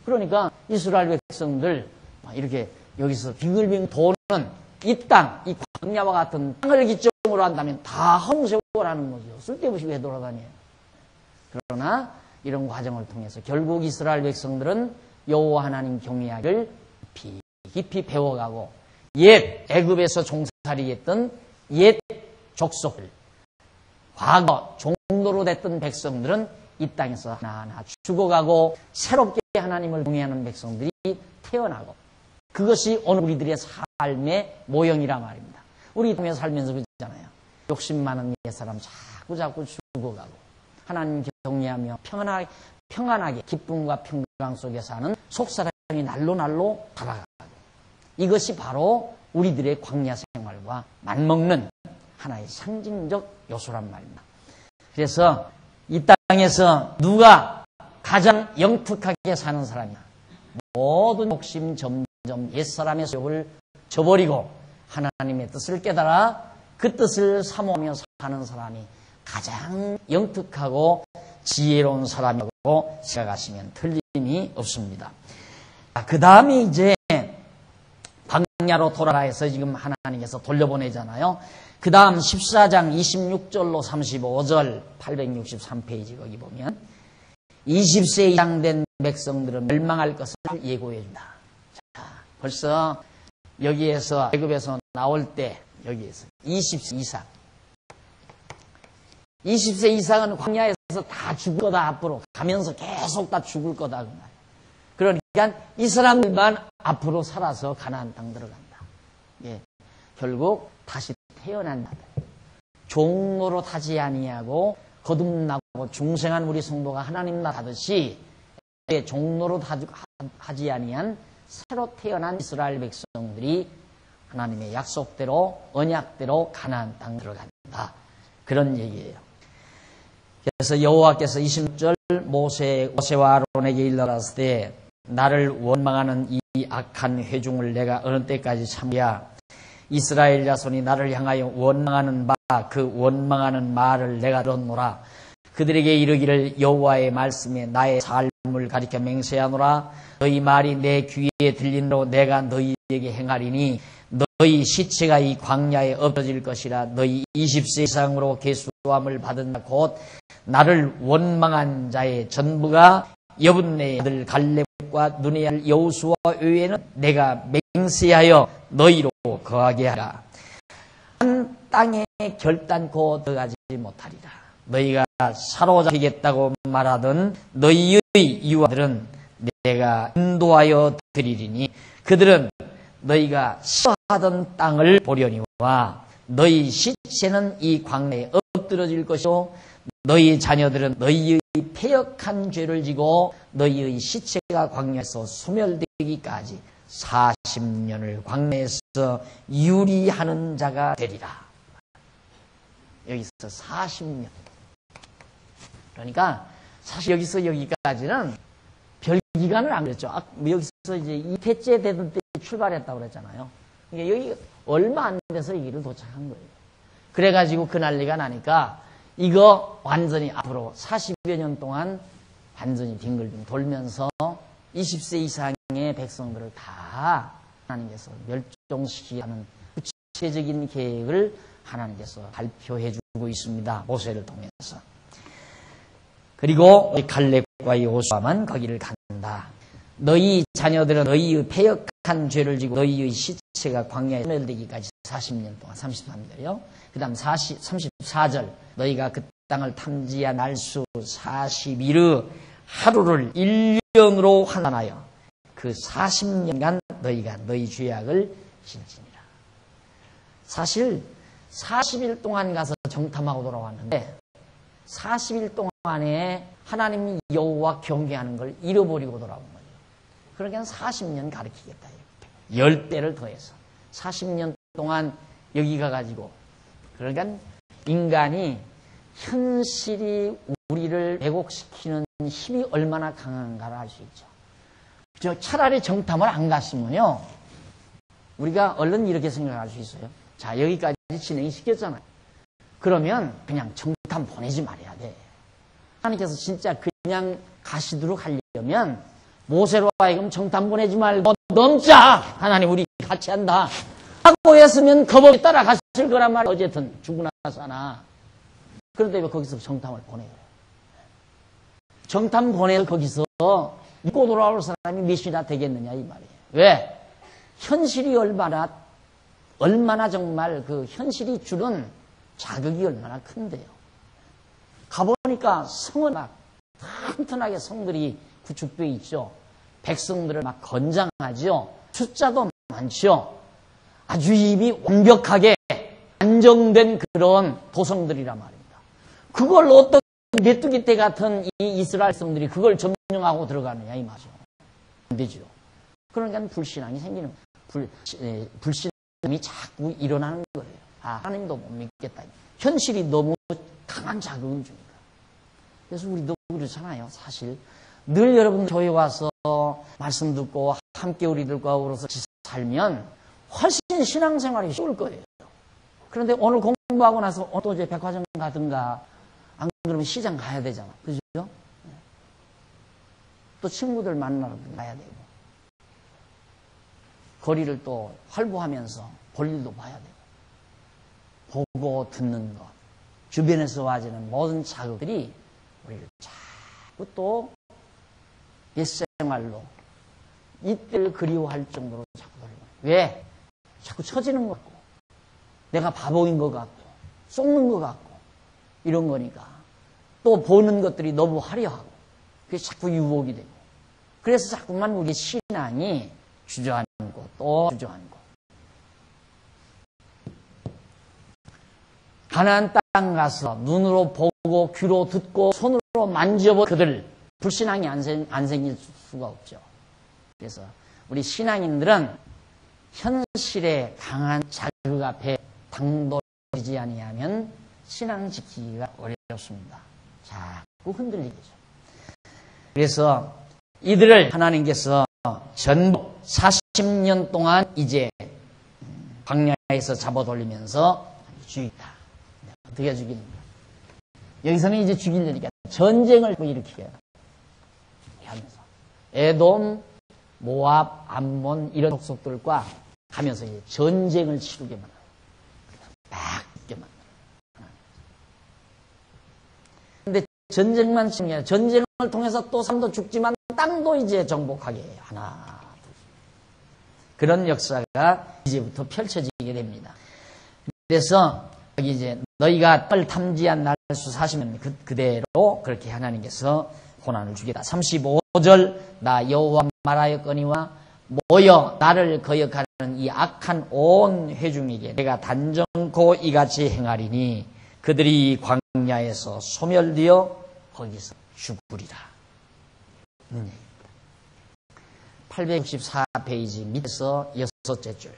그러니까 이스라엘 백성들 이렇게 여기서 빙글빙글 도는 이 땅, 이 광야와 같은 땅을 기점으로 한다면 다 험세월하는 거죠. 쓸데없이 왜 돌아다녀요. 그러나 이런 과정을 통해서 결국 이스라엘 백성들은 여호와 하나님 경외하기를 깊이 배워가고 옛 애굽에서 종살이했던 옛 족속들 과거 종로로 됐던 백성들은 이 땅에서 하나하나 죽어가고 새롭게 하나님을 경외하는 백성들이 태어나고 그것이 오늘 우리들의 삶의 모형이라 말입니다. 우리 이 땅에 살면서 그러잖아요. 욕심 많은 옛사람 자꾸 죽어가고 하나님 경외하며 평안하게 기쁨과 평강 속에 사는 속사람이 날로 살아가고 이것이 바로 우리들의 광야 생활과 맞먹는 하나의 상징적 요소란 말입니다. 그래서 이 땅에서 누가 가장 영특하게 사는 사람이냐. 모든 욕심 점점 옛사람의 소욕을 저버리고 하나님의 뜻을 깨달아 그 뜻을 사모하며 사는 사람이 가장 영특하고 지혜로운 사람이라고 생각하시면 틀림이 없습니다. 그 다음에 이제 광야로 돌아가 해서 지금 하나님께서 돌려보내잖아요. 그 다음 14장 26절로 35절 863페이지 거기 보면 20세 이상 된 백성들은 멸망할 것을 예고해 준다. 자, 벌써 여기에서 애굽에서 나올 때 여기에서 20세 이상 20세 이상은 광야에서 다 죽을 거다. 앞으로 가면서 계속 다 죽을 거다. 그러니까 이 사람들만 앞으로 살아서 가나안 땅 들어간다. 예, 결국 다시 태어난다. 종로로 타지 아니하고 거듭나고 중생한 우리 성도가 하나님 나라 하듯이 종로로 하지 아니한 새로 태어난 이스라엘 백성들이 하나님의 약속대로 언약대로 가나안 땅 들어간다. 그런 얘기예요. 그래서 여호와께서 26절 모세와 아론에게 일러랐을 때 나를 원망하는 이 악한 회중을 내가 어느 때까지 참으랴. 이스라엘 자손이 나를 향하여 원망하는 바 그 원망하는 말을 내가 들었노라. 그들에게 이르기를 여호와의 말씀에 나의 삶을 가리켜 맹세하노라. 너희 말이 내 귀에 들린대로 내가 너희에게 행하리니 너희 시체가 이 광야에 엎어질 것이라. 너희 20세 이상으로 계수함을 받은 자 곧 나를 원망한 자의 전부가 여분네 아들 갈렙과 눈의 아들 여호수아 외에는 내가 맹세하여 너희로 거하게 하라. 한 땅에 결단코 들어가지 못하리라. 너희가 사로잡히겠다고 말하던 너희의 이웃들은 내가 인도하여 드리리니 그들은 너희가 싫어하던 땅을 보려니와 너희 시체는 이 광야에 엎드러질 것이요 너희 자녀들은 너희의 패역한 죄를 지고 너희의 시체가 광야에서 소멸되기까지 40년을 광야에서 유리하는 자가 되리라. 여기서 40년. 그러니까 사실 여기서 여기까지는 별 기간을 안 그랬죠. 여기서 이제 이태째 되던 때 출발했다고 그랬잖아요. 그러니까 여기 얼마 안 돼서 여기를 도착한 거예요. 그래가지고 그 난리가 나니까 이거 완전히 앞으로 40여 년 동안 완전히 빙글빙 돌면서 20세 이상의 백성들을 다 하나님께서 멸종시키는 구체적인 계획을 하나님께서 발표해 주고 있습니다. 모세를 통해서. 그리고 갈렙과 여호수아만 거기를 간다. 너희 자녀들은 너희의 패역한 죄를 지고 너희의 시체가 광야에 소멸되기까지 40년 동안 33절이요. 그 다음 34절 너희가 그 땅을 탐지한 날수 40일의 하루를 1년으로 환산하여 그 40년간 너희가 너희 죄악을 진지니라. 사실 40일 동안 가서 정탐하고 돌아왔는데 40일 동안에 하나님 여호와 경배하는 걸 잃어버리고 돌아온 거예요. 그러니까 40년 가르치겠다. 10배를 더해서 40년 동안 여기 가가지고 그러니까 인간이 현실이 우리를 왜곡시키는 힘이 얼마나 강한가를 알 수 있죠. 차라리 정탐을 안 갔으면요 우리가 얼른 이렇게 생각할 수 있어요. 자, 여기까지 진행이 시켰잖아요. 그러면 그냥 정탐 보내지 말아야 돼. 하나님께서 진짜 그냥 가시도록 하려면 모세로 하여금 정탐 보내지 말고 넘자! 하나님 우리 같이 한다. 하고 했으면 겁없이 따라갔을 거란 말이야. 어쨌든 죽으나 사나. 그런데 왜 거기서 정탐을 보내요? 정탐 보내서 거기서 믿고 돌아올 사람이 몇이나 되겠느냐 이 말이에요. 왜? 현실이 얼마나 정말 그 현실이 주는 자극이 얼마나 큰데요. 가보니까 성은 막 튼튼하게 성들이 구축되어 있죠. 백성들을 막 건장하죠. 숫자도 많죠. 아주 이미 완벽하게 안정된 그런 도성들이란 말입니다. 그걸 어떤 메뚜기 떼 같은 이 이스라엘 성들이 그걸 점령하고 들어가느냐 이 말이죠. 안 되죠. 그러니까 불신앙이 생기는 불신이 자꾸 일어나는 거예요. 아, 하나님도 못 믿겠다. 현실이 너무 강한 자극을 주니까. 그래서 우리도 그렇잖아요. 사실 늘 여러분 교회 와서 말씀 듣고 함께 우리들과 어우러서 살면 훨씬 신앙생활이 쉬울 거예요. 그런데 오늘 공부하고 나서 또 이제 백화점 가든가 안 그러면 시장 가야 되잖아. 그죠? 또 친구들 만나러 가야 되고 거리를 또 활보하면서 볼 일도 봐야 되고 보고 듣는 것 주변에서 와지는 모든 자극들이 우리를 자꾸 또 옛생활로 이때를 그리워할 정도로 자꾸 돌리고 왜? 자꾸 처지는 것 같고 내가 바보인 것 같고 속는 것 같고 이런 거니까 또 보는 것들이 너무 화려하고 그게 자꾸 유혹이 되고 그래서 자꾸만 우리 신앙이 주저앉고 또 주저앉고 가나안 땅 가서 눈으로 보고 귀로 듣고 손으로 만져본 그들 불신앙이 안 생길 수가 없죠. 그래서 우리 신앙인들은 현실에 강한 자극 앞에 당돌하지 아니하면 신앙 지키기가 어렵습니다. 자꾸 흔들리겠죠. 그래서 이들을 하나님께서 전부 40년 동안 이제 광야에서 잡아돌리면서 죽이다. 어떻게 죽입니까? 여기서는 이제 죽이려니까 전쟁을 일으키게 하면서 에돔, 모압, 암몬 이런 족속들과 가면서 이제 전쟁을 치르게 만들어요. 막 죽게 만들어요. 근데 전쟁만 치는 게 아니라 전쟁을 통해서 또 사람도 죽지만 땅도 이제 정복하게 해요. 하나, 둘. 그런 역사가 이제부터 펼쳐지게 됩니다. 그래서 여기 이제 너희가 땅을 탐지한 날 수 40년 그대로 그렇게 하나님께서 고난을 주겠다. 35절 나 여호와 말하였거니와 모여 나를 거역하는 이 악한 온 회중에게 내가 단정코 이같이 행하리니 그들이 광야에서 소멸되어 거기서 죽으리라. 864페이지 밑에서 여섯째 줄.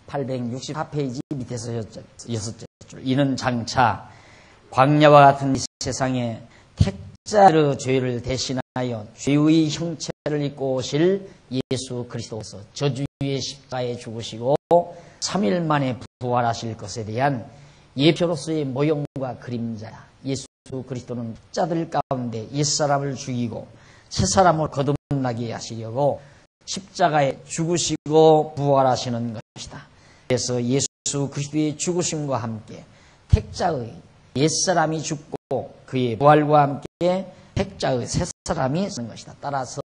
864페이지 밑에서 여섯째 줄. 이는 장차 광야와 같은 이 세상에 택자의 죄를 대신하여 죄의 형체를 입고 오실 예수 그리스도께서 저주의 십자가에 죽으시고 3일 만에 부활하실 것에 대한 예표로서의 모형과 그림자야. 예수 그리스도는 자들 가운데 옛사람을 죽이고 새사람을 거듭나게 하시려고 십자가에 죽으시고 부활하시는 것이다. 그래서 예수 그리스도의 죽으심과 함께 택자의 옛사람이 죽고 그의 부활과 함께 택자의 새사람이 쓰는 것이다. 따라서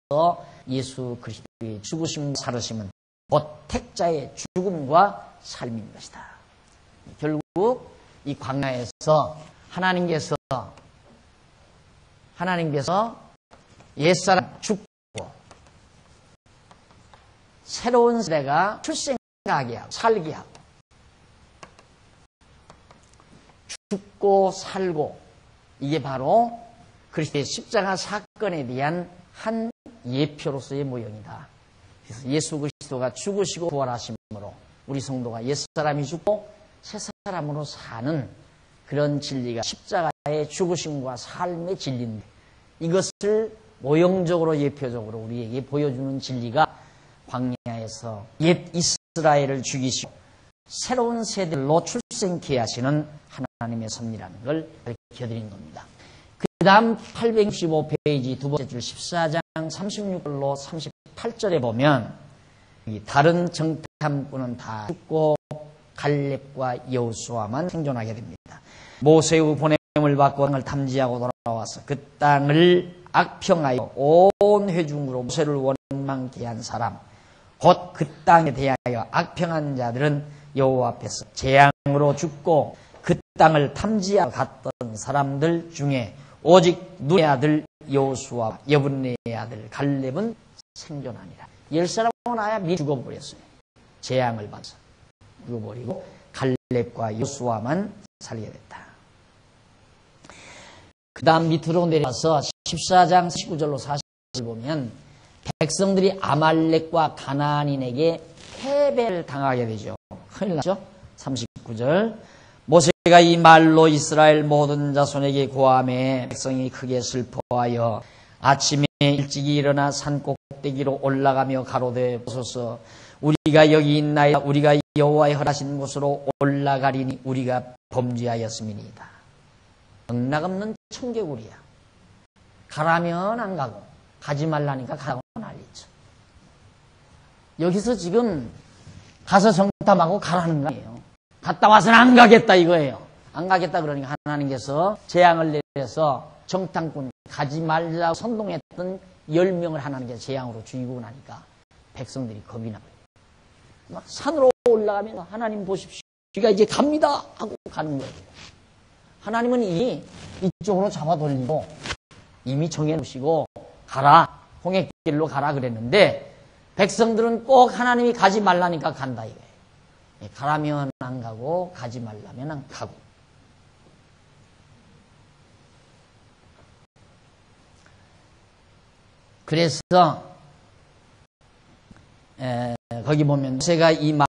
예수 그리스도의 죽으심과 살으심은 곧 택자의 죽음과 삶인 것이다. 결국 이 광야에서 하나님께서 옛사람 죽고 새로운 세대가 출생하게 하고 살게 하고 죽고 살고 이게 바로 그리스도의 십자가 사건에 대한 한 예표로서의 모형이다. 그래서 예수 그리스도가 죽으시고 부활하심으로 우리 성도가 옛사람이 죽고 새사람으로 사는 그런 진리가 십자가의 죽으심과 삶의 진리인데 이것을 모형적으로 예표적으로 우리에게 보여주는 진리가 광야에서 옛 이스라엘을 죽이시고 새로운 세대로 출생케 하시는 하나님의 섭리라는 걸 밝혀드린 겁니다. 그 다음 865페이지 두 번째 줄 14장 36절로 38절에 보면 다른 정탐꾼은 다 죽고 갈렙과 여호수아만 생존하게 됩니다. 모세의 보냄을 받고 땅을 탐지하고 돌아와서 그 땅을 악평하여 온 회중으로 모세를 원망케 한 사람 곧 그 땅에 대하여 악평한 자들은 여호와 앞에서 재앙으로 죽고 그 땅을 탐지하러 갔던 사람들 중에 오직 눈의 아들 여호수아와 여분네의 아들 갈렙은 생존하니라. 10사람은 아야 미리 죽어버렸어요. 재앙을 받아서 죽어버리고 갈렙과 여호수아만 살게 됐다. 그 다음 밑으로 내려와서 14장 19절로 40절 보면 백성들이 아말렉과 가나안인에게 패배를 당하게 되죠. 큰일 났죠? 39절 모세가 이 말로 이스라엘 모든 자손에게 고하매 백성이 크게 슬퍼하여 아침에 일찍이 일어나 산 꼭대기로 올라가며 가로되 보소서 우리가 여기 있나이다. 우리가 여호와의 허락하신 곳으로 올라가리니 우리가 범죄하였음이니이다. 영락없는 청개구리야. 가라면 안 가고 가지 말라니까 가고 난리죠. 여기서 지금 가서 정탐하고 가라는 거예요. 갔다 와서는 안 가겠다 이거예요. 안 가겠다 그러니까 하나님께서 재앙을 내려서 정탐꾼 가지 말자고 선동했던 10명을 하나님께서 재앙으로 죽이고 나니까 백성들이 겁이 나요. 막 산으로 올라가면 하나님 보십시오. 우리가 이제 갑니다 하고 가는 거예요. 하나님은 이미 이쪽으로 잡아 돌리고 이미 정해놓으시고 가라 홍해길로 가라 그랬는데 백성들은 꼭 하나님이 가지 말라니까 간다 이거예요. 가라면 안 가고 가지 말라면 안 가고. 그래서 거기 보면 모세가 이 말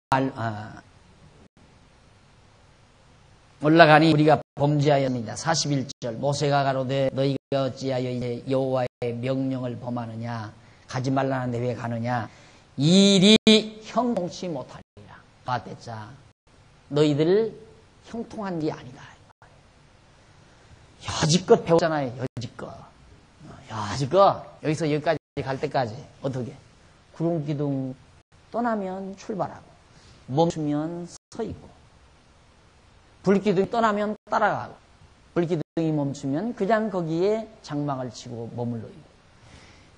올라가니 우리가 범죄하였습니다. 41절 모세가 가로되 너희가 어찌하여 이제 여호와의 명령을 범하느냐 가지 말라는데 왜 가느냐 이 일이 형통치 못하리라. 봤댔자 너희들 형통한 게 아니다. 여지껏 배웠잖아요. 여지껏 여기서 여기까지 갈 때까지 어떻게 구름기둥 떠나면 출발하고 멈추면 서 있고 불기둥이 떠나면 따라가고 불기둥이 멈추면 그냥 거기에 장막을 치고 머물러 있고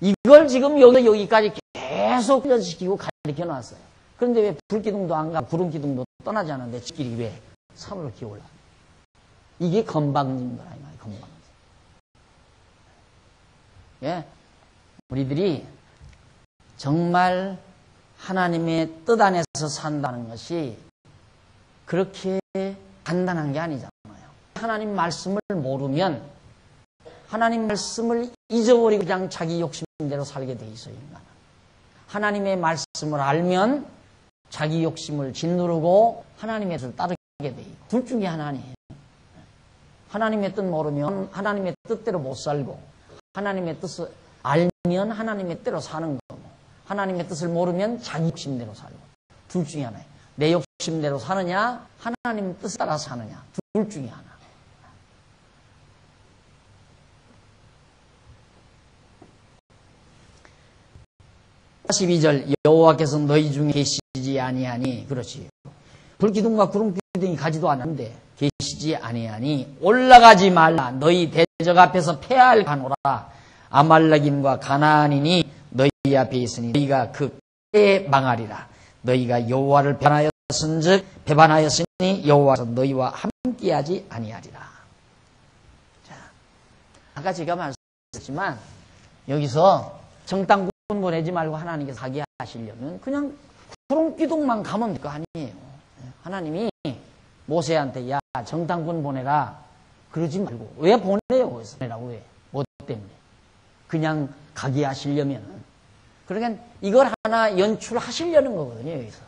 이걸 지금 여기까지 계속 훈련시키고 가르쳐 놨어요. 그런데 왜 불기둥도 안 가고 구름기둥도 떠나지 않았는데 지끼리 왜 산으로 기어올라? 이게 건방진 거라 이 말이에요. 건방진. 예, 우리들이 정말 하나님의 뜻 안에서 산다는 것이 그렇게 간단한 게 아니잖아요. 하나님 말씀을 모르면 하나님 말씀을 잊어버리고 그냥 자기 욕심대로 살게 돼 있어요. 인간은. 하나님의 말씀을 알면 자기 욕심을 짓누르고 하나님의 뜻을 따르게 돼 있고 둘 중에 하나니에요. 하나님의 뜻 모르면 하나님의 뜻대로 못 살고 하나님의 뜻을 알면 하나님의 뜻대로 사는 거고 하나님의 뜻을 모르면 자기 욕심대로 살고 둘 중에 하나예요. 내 욕심대로 사느냐 하나님 뜻에 따라 사느냐 둘 중에 하나. (42절) 여호와께서 너희 중에 계시지 아니하니 그렇지 불기둥과 구름기둥이 가지도 않았는데 계시지 아니하니 올라가지 말라 너희 대적 앞에서 패할 가노라 아말렉인과 가나안인이 너희 앞에 있으니 너희가 그 패에 망하리라 너희가 여호와를 배반하였으니 여호와께서 너희와 함께하지 아니하리라. 자, 아까 제가 말씀드렸지만 여기서 정탐꾼 보내지 말고 하나님께서 하게 하시려면 그냥 구름기둥만 가면 될 거 아니에요. 하나님이 모세한테 야 정탐꾼 보내라 그러지 말고 왜 보내요? 거기서 보내라고 왜? 뭐 때문에? 그냥 가게 하시려면 그러니까 이걸 하나 연출하시려는 거거든요. 여기서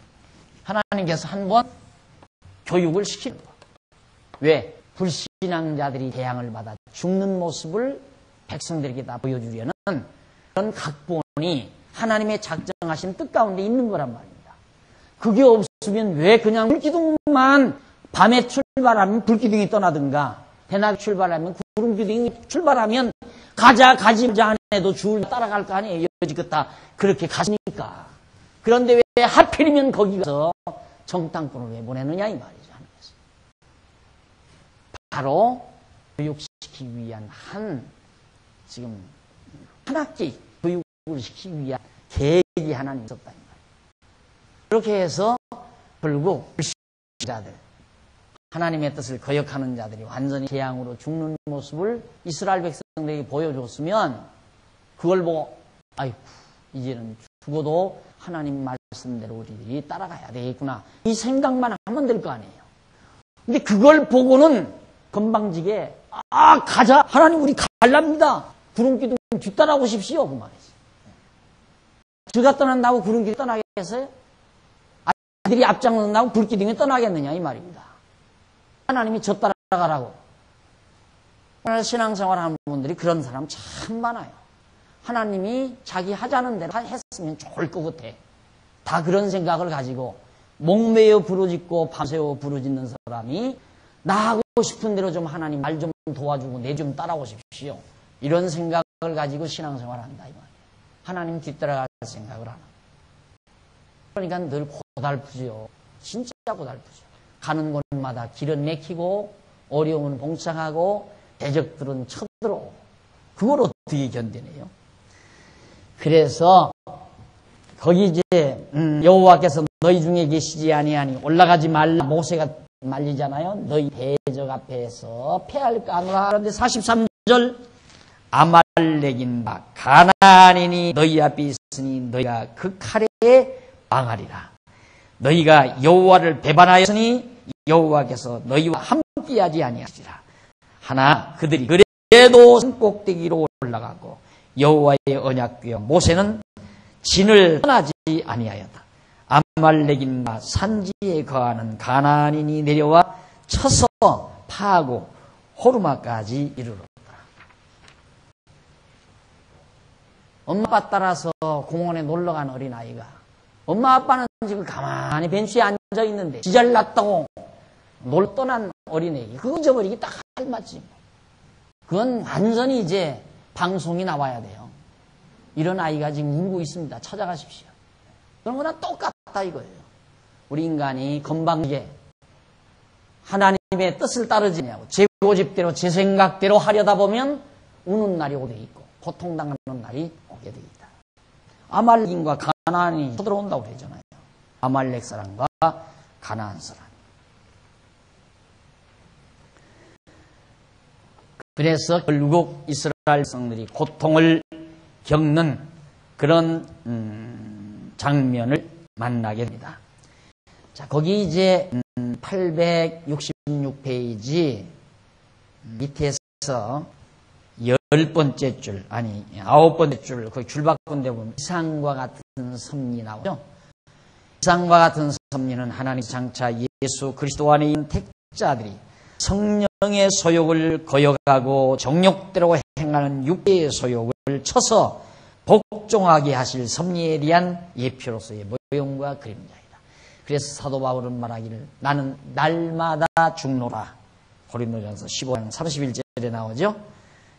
하나님께서 한번 교육을 시키는 거. 왜? 불신앙자들이 재앙을 받아 죽는 모습을 백성들에게 다 보여주려는 그런 각본이 하나님의 작정하신 뜻 가운데 있는 거란 말입니다. 그게 없으면 왜 그냥 불기둥만 밤에 출발하면 불기둥이 떠나든가 대낮에 출발하면 구름기둥이 출발하면 가지 안 해도 줄 따라갈 거 아니에요. 여지껏 다 그렇게 가시니까. 그런데 왜 하필이면 거기 가서 정탐꾼을 왜 보내느냐 이 말이죠. 하나님께서. 바로 교육시키기 위한 지금 한 학기 교육을 시키기 위한 계획이 하나님 있었다 이 말이에요. 그렇게 해서 결국 불신자들 하나님의 뜻을 거역하는 자들이 완전히 재앙으로 죽는 모습을 이스라엘 백성들에게 보여줬으면 그걸 보고 아이고 이제는 죽어도 하나님 말씀대로 우리들이 따라가야 되겠구나 이 생각만 하면 될 거 아니에요. 근데 그걸 보고는 건방지게 가자 하나님 우리 갈랍니다 구름기둥 뒤따라오십시오 그 말이지. 저가 떠난다고 구름기둥 떠나겠어요? 아들이 앞장선다고 불기둥이 떠나겠느냐 이 말입니다. 하나님이 저 따라가라고. 오늘 신앙생활 하는 분들이 그런 사람 참 많아요. 하나님이 자기 하자는 대로 했으면 좋을 것 같아. 다 그런 생각을 가지고 목매어 부르짖고 밤새워 부르짖는 사람이 나 하고 싶은 대로 좀 하나님 말 좀 도와주고 내 좀 따라오십시오. 이런 생각을 가지고 신앙생활을 한다 이 말이에요. 하나님 뒤따라갈 생각을 하나. 그러니까 늘 고달프죠. 진짜 고달프죠. 가는 곳마다 길은 막히고 어려움은 봉착하고 대적들은 쳐들어오고 그걸 어떻게 견디네요. 그래서 거기 이제 여호와께서 너희 중에 계시지 아니하니 올라가지 말라 모세가 말리잖아요. 너희 대적 앞에서 패할까 하노라. 그런데 43절 아말렉인과 가나안인이 너희 앞에 있으니 너희가 그 칼에 망하리라. 너희가 여호와를 배반하였으니 여호와께서 너희와 함께하지 아니하시리라. 하나 그들이 그래도 산 꼭대기로 올라가고 여호와의 언약궤와 모세는 진을 떠나지 아니하였다. 아말렉인과 산지에 거하는 가나안인이 내려와 쳐서 파하고 호르마까지 이르렀다. 엄마 아빠 따라서 공원에 놀러간 어린아이가 엄마 아빠는 지금 가만히 벤치에 앉아있는데 지잘났다고 놀 떠난 어린애 그거 잊어버리기 딱 알맞지. 그건 완전히 이제 방송이 나와야 돼요. 이런 아이가 지금 울고 있습니다. 찾아가십시오. 그런 거랑 똑같다 이거예요. 우리 인간이 건방지게 하나님의 뜻을 따르지냐고 제 고집대로 제 생각대로 하려다 보면 우는 날이 오게 있고 고통당하는 날이 오게 돼 있다. 아말렉인과 가나안이 쳐들어온다고 그러잖아요. 아말렉 사람과 가나안 사람. 그래서 결국 이스라엘 백성들이 고통을 겪는 그런 장면을 만나게 됩니다. 자, 거기 이제 866페이지 밑에서 10번째 줄, 아니 9번째 줄, 거기 줄 바꾼데 보면 이상과 같은 섭리 나오죠. 이상과 같은 섭리는 하나님 장차 예수 그리스도 안에 있는 택자들이 성령의 소욕을 거역하고 정욕대로 행하는 육체의 소욕을 쳐서 복종하게 하실 섭리에 대한 예표로서의 모형과 그림자이다. 그래서 사도 바울은 말하기를 나는 날마다 죽노라. 고린도전서 15장 31절에 나오죠.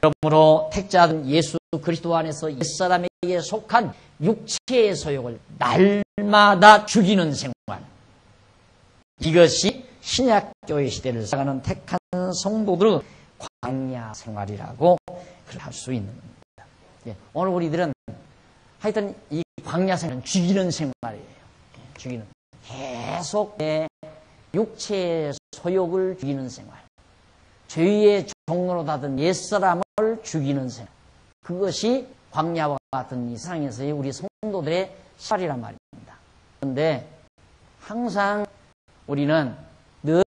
그러므로 택자는 예수 그리스도 안에서 옛사람에게 속한 육체의 소욕을 날마다 죽이는 생활. 이것이 신약교회 시대를 살아가는 택한 성도들의 광야 생활이라고 할 수 있는 겁니다. 예, 오늘 우리들은 하여튼 이 광야 생활은 죽이는 생활이에요. 죽이는. 계속 내 육체의 소욕을 죽이는 생활. 죄의 종로로 닫은 옛사람을 죽이는 생활. 그것이 광야와 같은 이 세상에서의 우리 성도들의 생활이란 말입니다. 그런데 항상 우리는 늘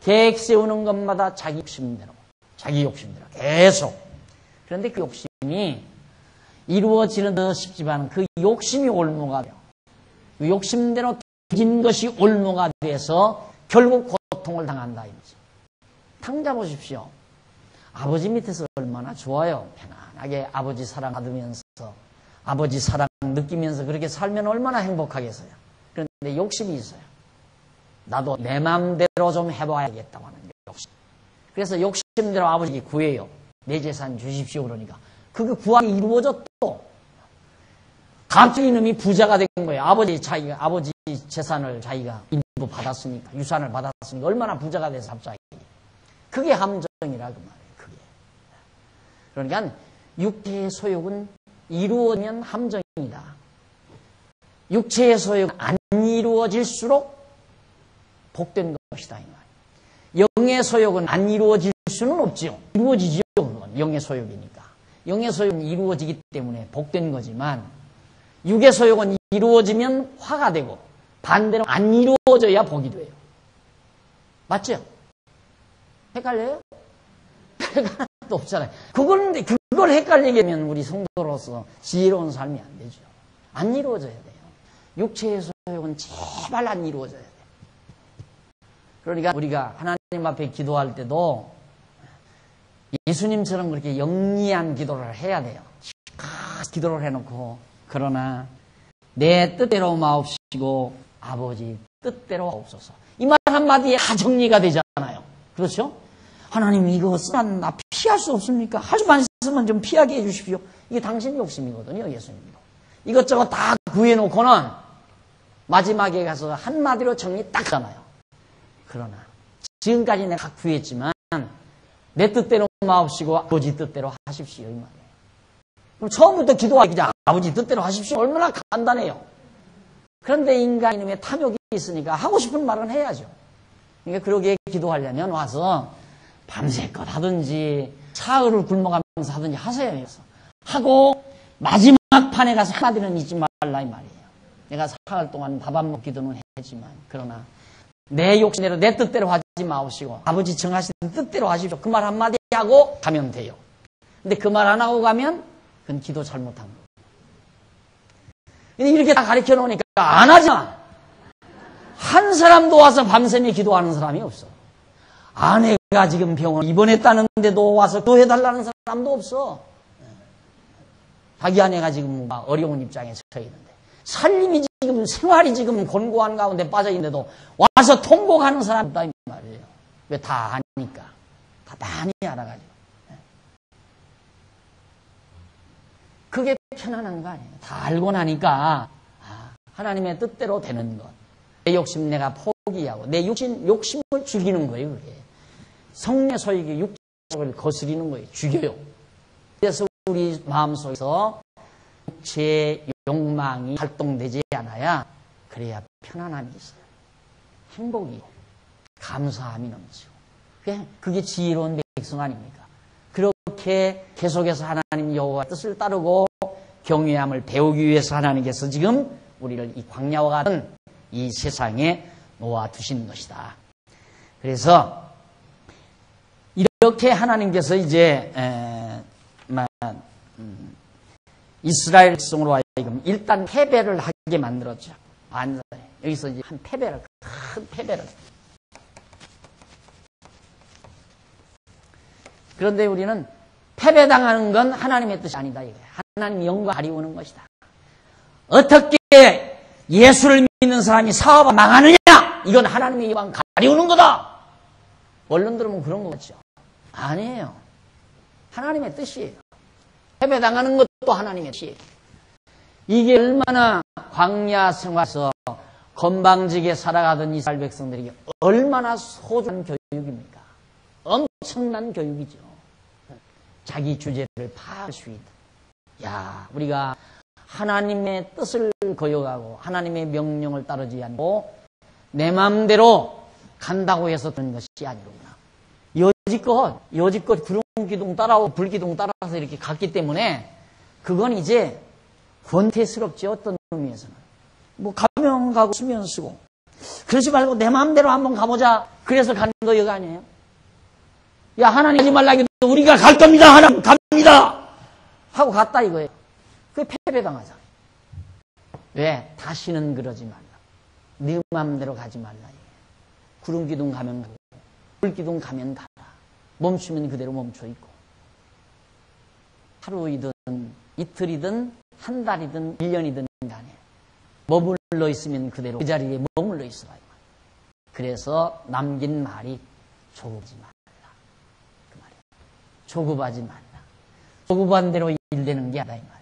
계획 세우는 것마다 자기 욕심대로 계속. 그런데 그 욕심이 이루어지는 듯 싶지만 그 욕심이 올무가 돼요. 그 욕심대로 되진 것이 올무가 돼서 결국 고통을 당한다 이거죠. 당자 보십시오. 아버지 밑에서 얼마나 좋아요. 편안하게 아버지 사랑 받으면서 아버지 사랑 느끼면서 그렇게 살면 얼마나 행복하겠어요. 그런데 욕심이 있어요. 나도 내 마음대로 좀 해봐야겠다고 하는 욕심. 그래서 욕심대로 아버지께 구해요. 내 재산 주십시오 그러니까. 그게 구하기 이루어졌도 갑자기 이놈이 부자가 된 거예요. 아버지 재산을 자기가 일부 받았으니까, 유산을 받았으니까 얼마나 부자가 돼서 갑자기. 그게 함정이라 그 말이에요. 그게. 그러니까 육체의 소욕은 이루어지면 함정이다. 육체의 소욕은 안 이루어질수록 복된 것이다 이 말이에요. 영의 소욕은 안 이루어질 수는 없지요. 이루어지죠. 영의 소욕이니까. 영의 소욕은 이루어지기 때문에 복된 거지만 육의 소욕은 이루어지면 화가 되고 반대로 안 이루어져야 복이 돼요. 맞죠? 헷갈려요? 하나도 없잖아요. 그걸 헷갈리게 하면 우리 성도로서 지혜로운 삶이 안 되죠. 안 이루어져야 돼요. 육체의 소욕은 제발 안 이루어져야 돼요. 그러니까 우리가 하나님 앞에 기도할 때도 예수님처럼 그렇게 영리한 기도를 해야 돼요. 기도를 해놓고 그러나 내 뜻대로 마옵시고 아버지 뜻대로 하옵소서. 이 말 한마디에 다 정리가 되잖아요. 그렇죠? 하나님 이것은 나 피할 수 없습니까? 할 수만 있으면 좀 피하게 해주십시오. 이게 당신 욕심이거든요. 예수님도. 이것저것 다 구해놓고는 마지막에 가서 한마디로 정리 딱 하잖아요. 그러나 지금까지 내가 구했지만 내 뜻대로 마옵시고 아버지 뜻대로 하십시오 이 말이에요. 그럼 처음부터 기도하기 전 아버지 뜻대로 하십시오. 얼마나 간단해요. 그런데 인간 이놈의 탐욕이 있으니까 하고 싶은 말은 해야죠. 그러니까 그러게 기도하려면 와서 밤새껏 하든지 사흘을 굶어가면서 하든지 하세요. 하고 마지막 판에 가서 한마디는 잊지 말라 이 말이에요. 내가 사흘 동안 밥 안 먹기도는 했지만 그러나 내 욕심대로 내 뜻대로 하지 마옵시고 아버지 정하시는 뜻대로 하십시오. 그 말 한마디 하고 가면 돼요. 근데 그 말 안 하고 가면 그건 기도 잘못한 거예요. 이렇게 다 가르쳐 놓으니까 안 하잖아. 한 사람도 와서 밤샘에 기도하는 사람이 없어. 아내가 지금 병원 입원했다는데도 와서 기도해달라는 사람도 없어. 자기 아내가 지금 어려운 입장에 서 있는데 살림이 지금 생활이 지금 곤고한 가운데 빠져 있는데도 와서 통곡하는 사람이 없다 이 말이에요. 왜? 다 아니까. 다 많이 알아가지고. 그게 편안한 거 아니에요. 다 알고 나니까 하나님의 뜻대로 되는 것. 내 욕심 내가 포기하고 내 욕심을 죽이는 거예요. 그게. 성내 소욕이 육체를 거스리는 거예요. 죽여요. 그래서 우리 마음속에서 육체의 욕망이 활동되지 않아야 그래야 편안함이 있어요. 행복이 감사함이 넘치고 그게 지혜로운 백성 아닙니까? 그렇게 계속해서 하나님 여호와의 뜻을 따르고 경외함을 배우기 위해서 하나님께서 지금 우리를 이 광야와 같은 이 세상에 놓아두신 것이다. 그래서 이렇게 하나님께서 이제 이스라엘 백성으로 하여금 일단 패배를 하게 만들었죠. 여기서 이제 한 패배를, 큰 패배를. 그런데 우리는 패배당하는 건 하나님의 뜻이 아니다 이거예요. 하나님 영광 가리우는 것이다. 어떻게 예수를 믿는 사람이 사업을 망하느냐? 이건 하나님의 영광 가리우는 거다. 언론 들으면 그런 거 같죠? 아니에요. 하나님의 뜻이에요. 패배당하는 것도 하나님의 뜻이에요. 이게 얼마나 광야 생활에서 건방지게 살아가던 이스라엘 백성들에게 얼마나 소중한 교육입니까? 엄청난 교육이죠. 자기 주제를 파악할 수 있다. 야, 우리가 하나님의 뜻을 거역하고 하나님의 명령을 따르지 않고 내 마음대로 간다고 해서 되는 것이 아니구나. 여지껏 구름기둥 따라오고 불기둥 따라서 이렇게 갔기 때문에 그건 이제 권태스럽지. 어떤 의미에서는 뭐 가면 가고 쓰면 쓰고 그러지 말고 내 마음대로 한번 가보자. 그래서 가는 거 이거 아니에요? 야, 하나님 하지 말라 해도 우리가 갈 겁니다. 하나님 갑니다 하고 갔다 이거예요. 그게 패배당하잖아. 왜? 다시는 그러지 말라. 네 마음대로 가지 말라. 구름기둥 가면 가고 불기둥 가면 가라. 멈추면 그대로 멈춰 있고 하루이든 이틀이든 한 달이든 1년이든 간에 머물러 있으면 그대로 그 자리에 머물러 있어라. 그래서 남긴 말이 조급하지 말라. 그 말이에요. 조급하지 말라. 조급한 대로 일되는 게 아니다 이 말이에요.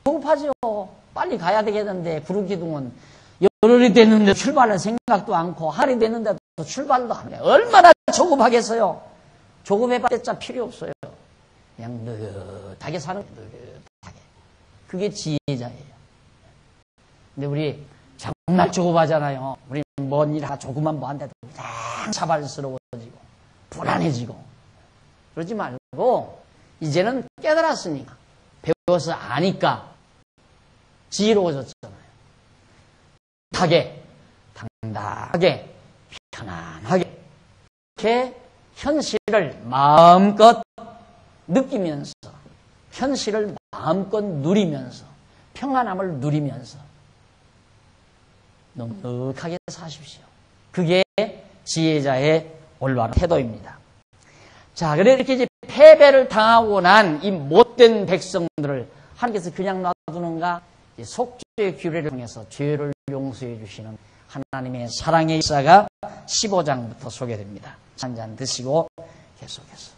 조급하죠. 빨리 가야 되겠는데 구름기둥은 열흘이 됐는데 출발할 생각도 않고 하루이 됐는데도 출발도 안 해요. 얼마나 조급하겠어요. 조급해봤자 필요 없어요. 그냥 느긋하게 사는 거예요. 느긋하게. 그게 지혜자예요. 근데 우리 정말 조급하잖아요. 우리는 뭔 일 하나 조금만 뭐 한데도 그냥 자발스러워지고 불안해지고 그러지 말고 이제는 깨달았으니까 배워서 아니까 지혜로워졌잖아요. 당당하게 편안하게 이렇게 현실을 마음껏 느끼면서 현실을 마음껏 누리면서 평안함을 누리면서 넉넉하게 사십시오. 그게 지혜자의 올바른 태도입니다. 자, 그래 이렇게 이제 패배를 당하고 난 이 못된 백성들을 하나님께서 그냥 놔두는가? 속죄의 규례를 통해서 죄를 용서해 주시는 하나님의 사랑의 역사가 15장부터 소개됩니다. 한 잔 드시고 계속해서